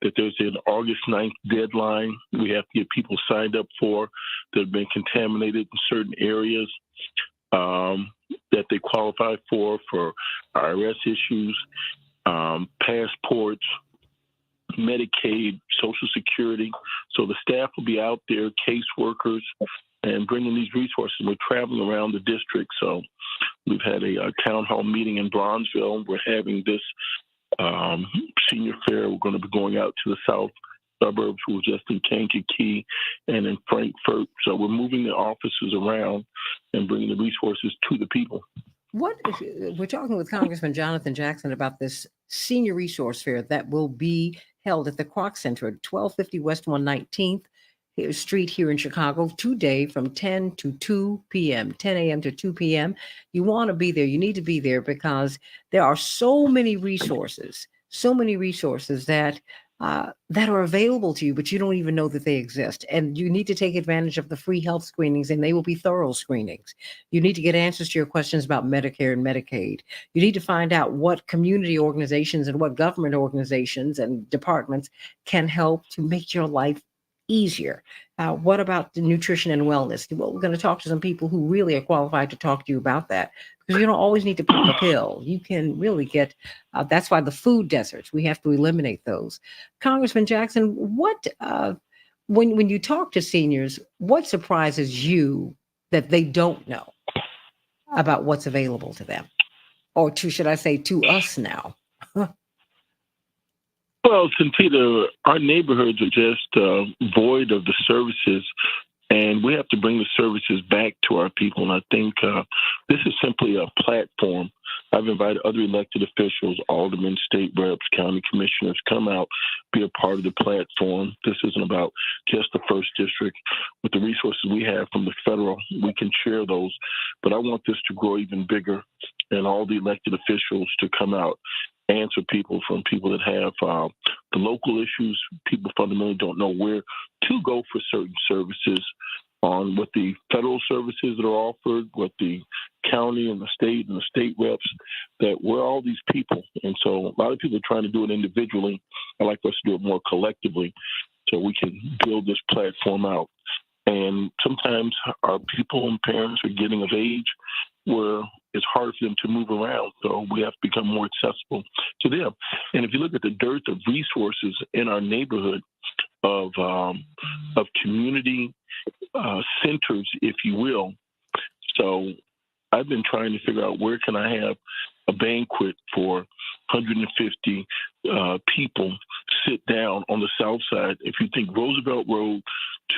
that there's an August 9th deadline we have to get people signed up for that have been contaminated in certain areas that they qualify for IRS issues, passports, Medicaid, Social Security. So the staff will be out there, caseworkers, and bringing these resources. We're traveling around the district. So we've had a town hall meeting in Bronzeville. We're having this senior fair. We're going to be going out to the south suburbs. We're just in Kankakee and in Frankfurt. So we're moving the offices around and bringing the resources to the people. We're talking with Congressman Jonathan Jackson about this senior resource fair that will be held at the Kroc Center at 1250 West 119th Street here in Chicago today from 10 to 2 p.m., 10 a.m. to 2 p.m. You want to be there. You need to be there because there are so many resources that that are available to you, but you don't even know that they exist. And you need to take advantage of the free health screenings, and they will be thorough screenings. You need to get answers to your questions about Medicare and Medicaid. You need to find out what community organizations and what government organizations and departments can help to make your life easier. What about the nutrition and wellness? Well, we're going to talk to some people who really are qualified to talk to you about that, because you don't always need to pop a pill. You can really get, that's why the food deserts, we have to eliminate those. Congressman Jackson, what, when you talk to seniors, what surprises you that they don't know about what's available to them? Or should I say to us now? Well, Santita, our neighborhoods are just void of the services, and we have to bring the services back to our people. And I think this is simply a platform. I've invited other elected officials, aldermen, state reps, county commissioners, come out, be a part of the platform. This isn't about just the first district. With the resources we have from the federal, we can share those. But I want this to grow even bigger, and all the elected officials to come out, answer people from people that have the local issues. People fundamentally don't know where to go for certain services, on what the federal services that are offered, what the county and the state reps, that we're all these people. And so a lot of people are trying to do it individually. I like us to do it more collectively so we can build this platform out. And sometimes our people and parents are getting of age where it's hard for them to move around. So we have to become more accessible to them. And if you look at the dearth of resources in our neighborhood, of community centers, if you will. So I've been trying to figure out where can I have a banquet for 150 people sit down on the south side. If you think Roosevelt Road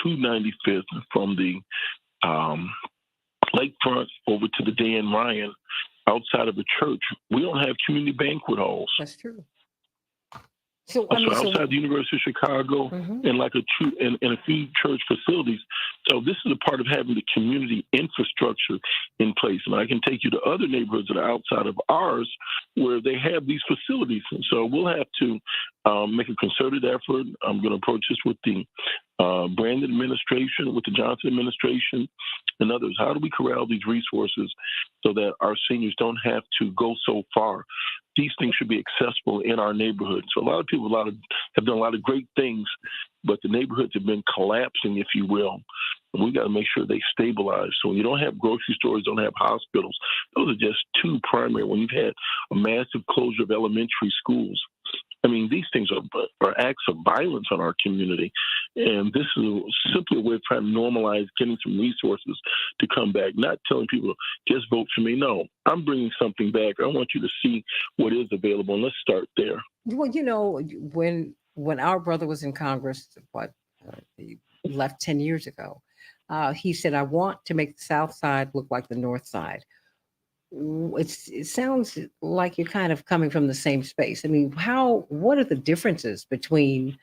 to 95th from the lakefront over to the Dan Ryan, outside of a church, we don't have community banquet halls. That's true. So, outside the University of Chicago and like and a few church facilities. So this is a part of having the community infrastructure in place. And I can take you to other neighborhoods that are outside of ours where they have these facilities. And so we'll have to make a concerted effort. I'm going to approach this with the Brandon administration, with the Johnson administration and others. How do we corral these resources so that our seniors don't have to go so far? These things should be accessible in our neighborhood. So a lot of people have done a lot of great things, but the neighborhoods have been collapsing, if you will. And we got to make sure they stabilize. So when you don't have grocery stores, don't have hospitals, those are just two primary. When you've had a massive closure of elementary schools, I mean, these things are acts of violence on our community. And this is simply a way of trying to normalize getting some resources to come back, not telling people, just vote for me. No, I'm bringing something back. I want you to see what is available, and let's start there. Well, when our brother was in Congress, he left 10 years ago, he said, I want to make the South Side look like the North Side. It sounds like you're kind of coming from the same space. I mean, what are the differences between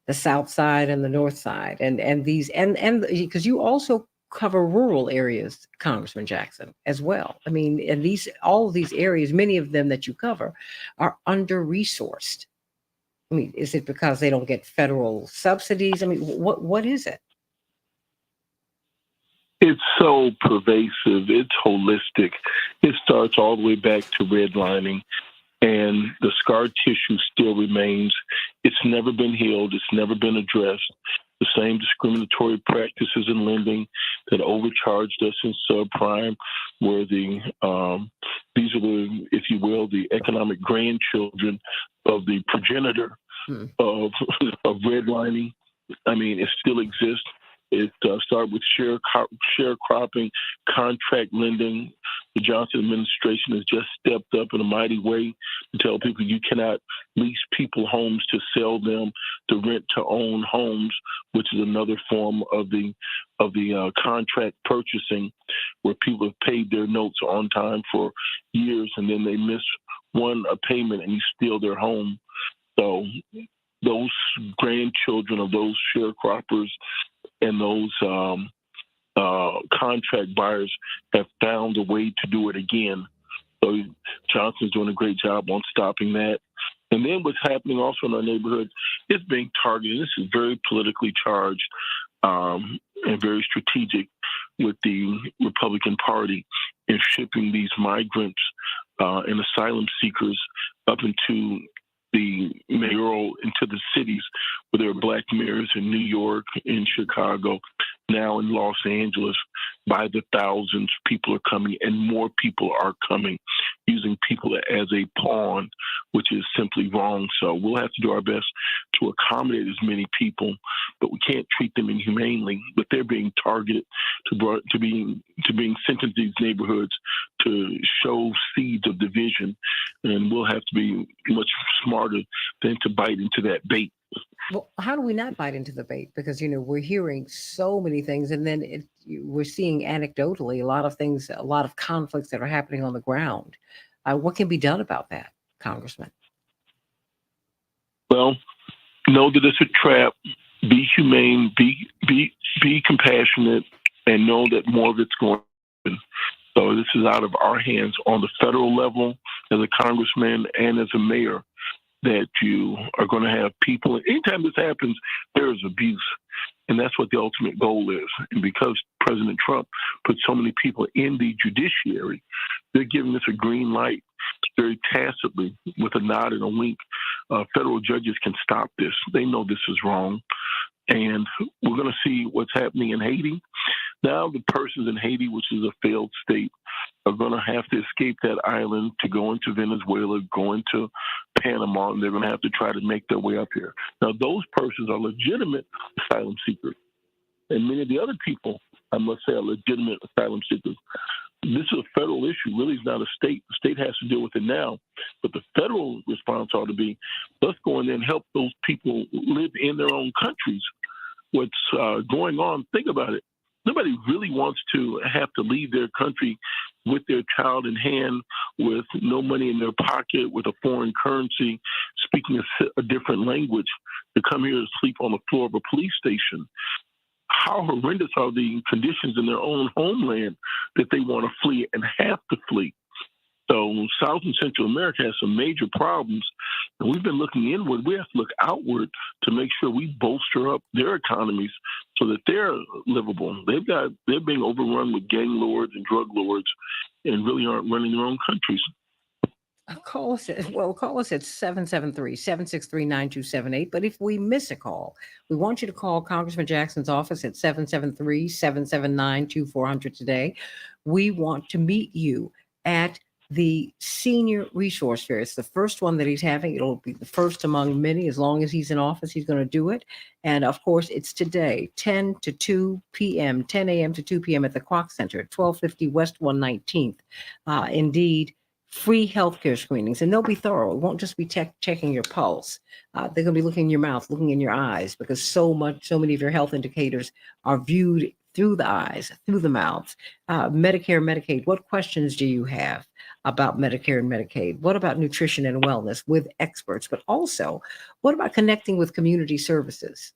the South Side and the North Side, and these, and because you also cover rural areas, Congressman Jackson, as well. I mean, and all of these areas, many of them that you cover, are under-resourced. I mean, is it because they don't get federal subsidies? I mean, what is it? It's so pervasive. It's holistic. It starts all the way back to redlining, and the scar tissue still remains. It's never been healed. It's never been addressed. The same discriminatory practices in lending that overcharged us in subprime, where these are the, if you will, the economic grandchildren of the progenitor of redlining. I mean, it still exists. It started with sharecropping, contract lending. The Johnson administration has just stepped up in a mighty way to tell people you cannot lease people homes to sell them, to rent to own homes, which is another form of the contract purchasing, where people have paid their notes on time for years and then they miss a payment and you steal their home. So those grandchildren of those sharecroppers and those contract buyers have found a way to do it again. So Johnson's doing a great job on stopping that. And then what's happening also in our neighborhood is being targeted. This is very politically charged and very strategic with the Republican Party in shipping these migrants and asylum seekers up into the mayoral, into the cities, where there are black mayors in New York, in Chicago, now in Los Angeles. By the thousands, people are coming, and more people are coming, using people as a pawn, which is simply wrong. So we'll have to do our best to accommodate as many people, but we can't treat them inhumanely. But they're being targeted to being sent into these neighborhoods to show seeds of division, and we'll have to be much smarter than to bite into that bait. Well, how do we not bite into the bait? Because, we're hearing so many things, and then we're seeing anecdotally a lot of things, a lot of conflicts that are happening on the ground. What can be done about that, Congressman? Well, know that it's a trap. Be humane, be compassionate, and know that more of it's going to happen. So this is out of our hands on the federal level as a congressman and as a mayor, that you are going to have people. Anytime this happens, there is abuse. And that's what the ultimate goal is. And because President Trump put so many people in the judiciary, they're giving us a green light very tacitly with a nod and a wink. Federal judges can stop this. They know this is wrong. And we're going to see what's happening in Haiti. Now the persons in Haiti, which is a failed state, are going to have to escape that island to go into Venezuela, go into Panama, and they're going to have to try to make their way up here. Now, those persons are legitimate asylum seekers. And many of the other people, I must say, are legitimate asylum seekers. This is a federal issue. Really, it's not a state. The state has to deal with it now. But the federal response ought to be, let's go in there and help those people live in their own countries. What's going on, think about it. Nobody really wants to have to leave their country with their child in hand, with no money in their pocket, with a foreign currency, speaking a different language, to come here to sleep on the floor of a police station. How horrendous are the conditions in their own homeland that they want to flee and have to flee? So South and Central America has some major problems, and we've been looking inward. We have to look outward to make sure we bolster up their economies so that they're livable. They're being overrun with gang lords and drug lords, and really aren't running their own countries. Call us at 773-763-9278. But if we miss a call, we want you to call Congressman Jackson's office at 773-779-2400 today. We want to meet you at the Senior Resource Fair. It's the first one that he's having. It'll be the first among many. As long as he's in office, he's going to do it. And of course, it's today, 10 to 2 p.m., 10 a.m. to 2 p.m. at the Kroc Center at 1250 West 119th. Indeed, free healthcare screenings, and they'll be thorough. It won't just be checking your pulse. They're going to be looking in your mouth, looking in your eyes, because so many of your health indicators are viewed through the eyes, through the mouths. Medicare, Medicaid, what questions do you have about Medicare and Medicaid? What about nutrition and wellness with experts? But also, what about connecting with community services?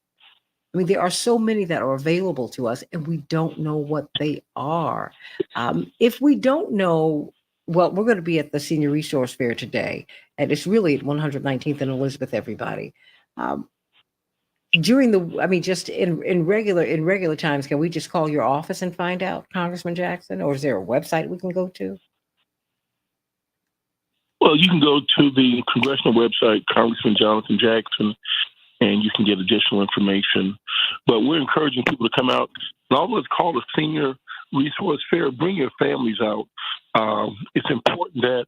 I mean, there are so many that are available to us, and we don't know what they are. If we don't know, well, we're going to be at the Senior Resource Fair today, and it's really at 119th and Elizabeth, everybody. Just in regular times, can we just call your office and find out, Congressman Jackson, or is there a website we can go to? Well, you can go to the congressional website, Congressman Jonathan Jackson, and you can get additional information. But we're encouraging people to come out. And although it's called a Senior Resource Fair, bring your families out. It's important that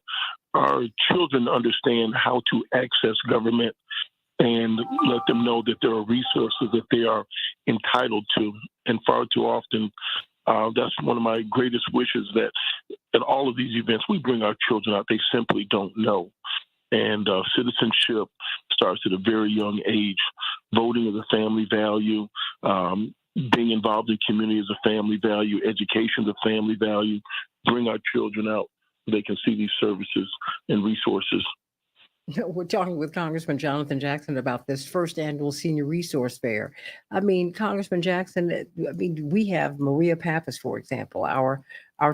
our children understand how to access government and let them know that there are resources that they are entitled to. And far too often, that's one of my greatest wishes, that at all of these events, we bring our children out. They simply don't know. And citizenship starts at a very young age. Voting is a family value. Being involved in community is a family value. Education is a family value. Bring our children out so they can see these services and resources. We're talking with Congressman Jonathan Jackson about this first annual Senior Resource Fair. I mean, Congressman Jackson, we have Maria Pappas, for example, our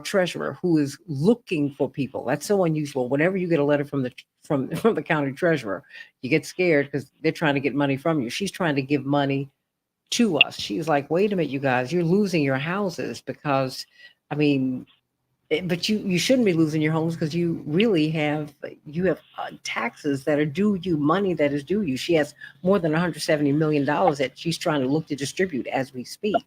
treasurer, who is looking for people. That's so unusual. Whenever you get a letter from the county treasurer, you get scared because they're trying to get money from you. She's trying to give money to us. She's like, wait a minute, you guys, you're losing your houses because, but you shouldn't be losing your homes, because you really have taxes that are due you, money that is due you. She has more than $170 million that she's trying to look to distribute as we speak.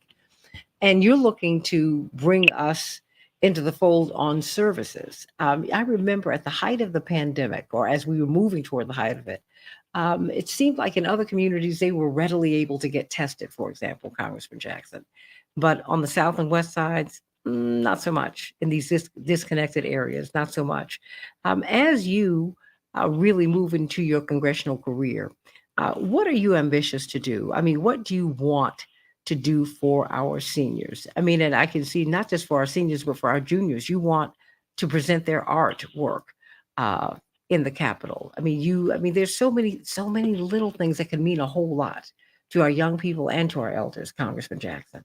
And you're looking to bring us into the fold on services. I remember at the height of the pandemic, or as we were moving toward the height of it, it seemed like in other communities, they were readily able to get tested, for example, Congressman Jackson. But on the South and West sides, not so much. In these disconnected areas, not so much. As you really move into your congressional career, what are you ambitious to do? I mean, what do you want to do for our seniors? I mean, and I can see not just for our seniors, but for our juniors. You want to present their artwork in the Capitol. There's so many little things that can mean a whole lot to our young people and to our elders, Congressman Jackson.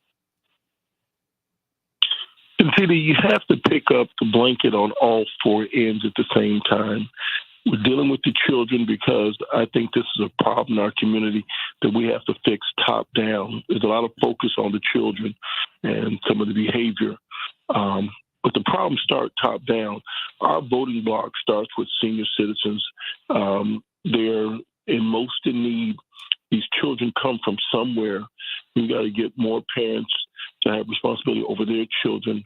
Santita, you have to pick up the blanket on all four ends at the same time. We're dealing with the children because I think this is a problem in our community that we have to fix top down. There's a lot of focus on the children and some of the behavior. But the problems start top down. Our voting block starts with senior citizens. They're most in need. These children come from somewhere. We've got to get more parents to have responsibility over their children,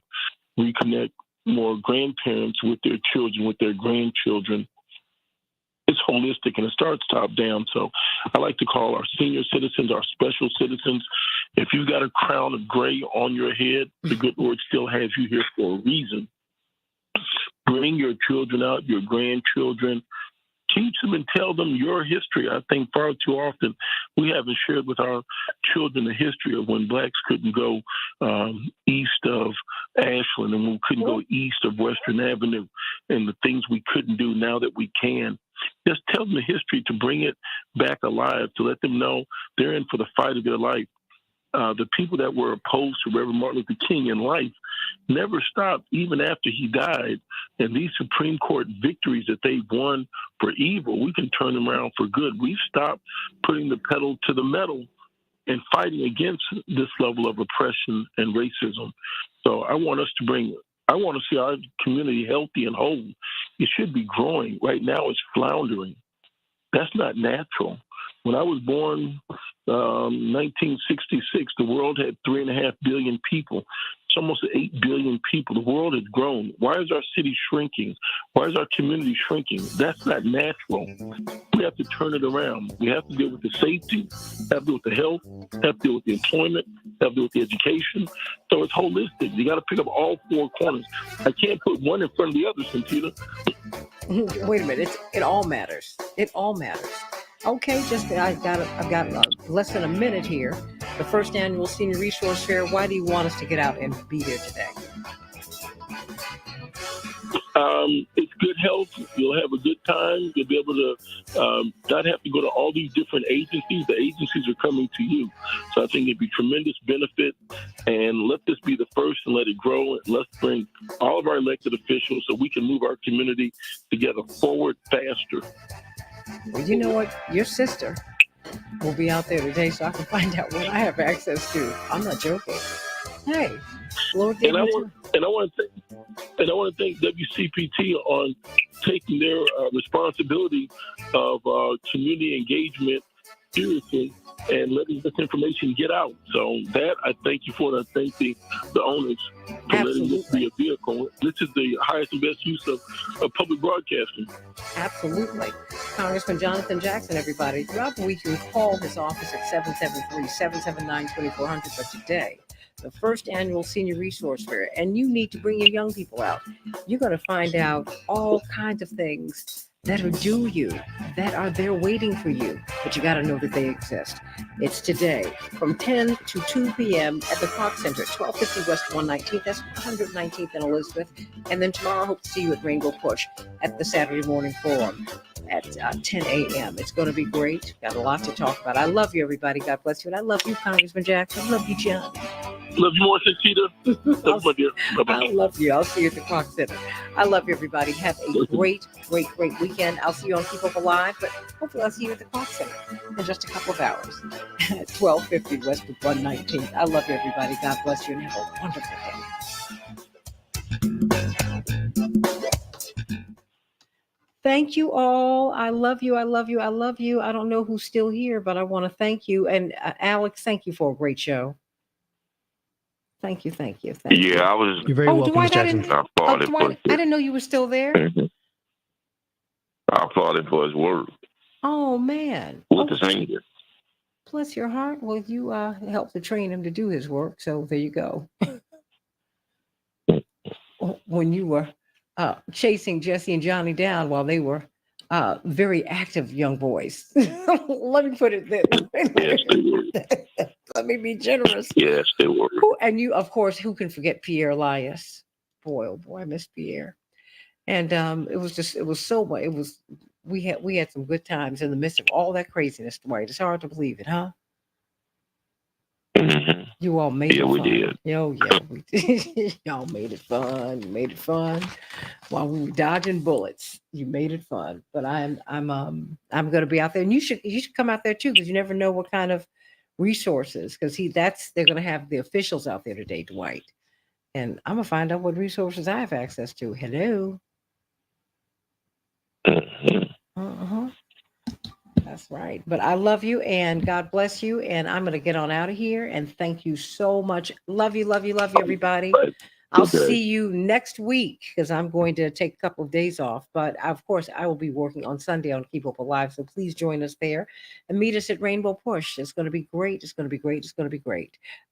reconnect more grandparents with their children, with their grandchildren. It's holistic and it starts top down. So I like to call our senior citizens our special citizens. If you've got a crown of gray on your head, the good Lord still has you here for a reason. Bring your children out, your grandchildren. Teach them and tell them your history. I think far too often we haven't shared with our children the history of when blacks couldn't go east of Ashland and we couldn't go east of Western Avenue, and the things we couldn't do now that we can. Just tell them the history to bring it back alive, to let them know they're in for the fight of their life. The people that were opposed to Reverend Martin Luther King in life never stopped even after he died. And these Supreme Court victories that they've won for evil, we can turn them around for good. We've stopped putting the pedal to the metal and fighting against this level of oppression and racism. So I want to see our community healthy and whole. it should be growing. Right now, it's floundering. That's not natural. When I was born, 1966, the world had 3.5 billion people. It's almost 8 billion people. The world has grown. Why is our city shrinking? Why is our community shrinking? That's not natural. We have to turn it around. We have to deal with the safety, have to deal with the health, have to deal with the employment, have to deal with the education. So it's holistic. You got to pick up all four corners. I can't put one in front of the other, Santita. Wait a minute. It all matters. It all matters. Okay, I've got less than a minute here. The first annual Senior Resource Fair. Why do you want us to get out and be there today? It's good health. You'll have a good time. You'll be able to not have to go to all these different agencies. The agencies are coming to you. So I think it'd be tremendous benefit. And let this be the first and let it grow. And let's bring all of our elected officials so we can move our community together forward faster. Well, you know what? Your sister will be out there today so I can find out what I have access to. I'm not joking. Hey, Lord gave me time. And I want to thank WCPT on taking their responsibility of community engagement seriously and letting this information get out. So that I thank you for. And I thank the owners for letting this be a vehicle. This is the highest and best use of public broadcasting. Absolutely. Congressman Jonathan Jackson, everybody. Throughout the week, you can call his office at 773-779-2400. But today, the first annual Senior Resource Fair, and you need to bring your young people out. You're going to find out all kinds of things that are due you, that are there waiting for you, but you got to know that they exist. It's today from 10 to 2 p.m. at the Clark Center, 1250 West 119th. That's 119th and Elizabeth. And then tomorrow, I hope to see you at Rainbow Push at the Saturday Morning Forum at 10 a.m. It's going to be great. Got a lot to talk about. I love you, everybody. God bless you. And I love you, Congressman Jackson. I love you, John. Love you more, Santita. Love you, my dear. Bye-bye. I love you. I'll see you at the Clark Center. I love you, everybody. Have a great weekend. I'll see you on Keep Up Alive, but hopefully I'll see you at the Clark Center in just a couple of hours at 1250 West 119th. I love you, everybody. God bless you and have a wonderful day. Thank you all. I love you. I love you. I love you. I don't know who's still here, but I want to thank you. And Alex, thank you for a great show. Thank you. Yeah, I was. You're very welcome, Dwight, Jackson. I didn't know you were still there. Mm-hmm. I applaud him for his work. Oh, man. With the singer. Bless your heart. Well, you helped to train him to do his work. So there you go. When you were chasing Jesse and Johnny down while they were very active young boys. Let me put it this. Yes, they were. Let me be generous. Yes, they were. And you, of course, who can forget Pierre Elias? Boy, oh boy, I miss Pierre. And it was so much. We had some good times in the midst of all that craziness, Dwight. It's hard to believe it, huh? Mm-hmm. You all made it fun. We did. Oh, yeah, we did. Y'all made it fun. You made it fun while we were dodging bullets. You made it fun. But I'm going to be out there, and you should come out there too, because you never know what kind of resources. Because they're going to have the officials out there today, Dwight, and I'm gonna find out what resources I have access to. Hello. That's right. But I love you and God bless you. And I'm going to get on out of here. And thank you so much. Love you, everybody. I'll see you next week because I'm going to take a couple of days off. But of course, I will be working on Sunday on Keep Up Alive. So please join us there and meet us at Rainbow Push. It's going to be great.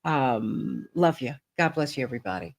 Love you. God bless you, everybody.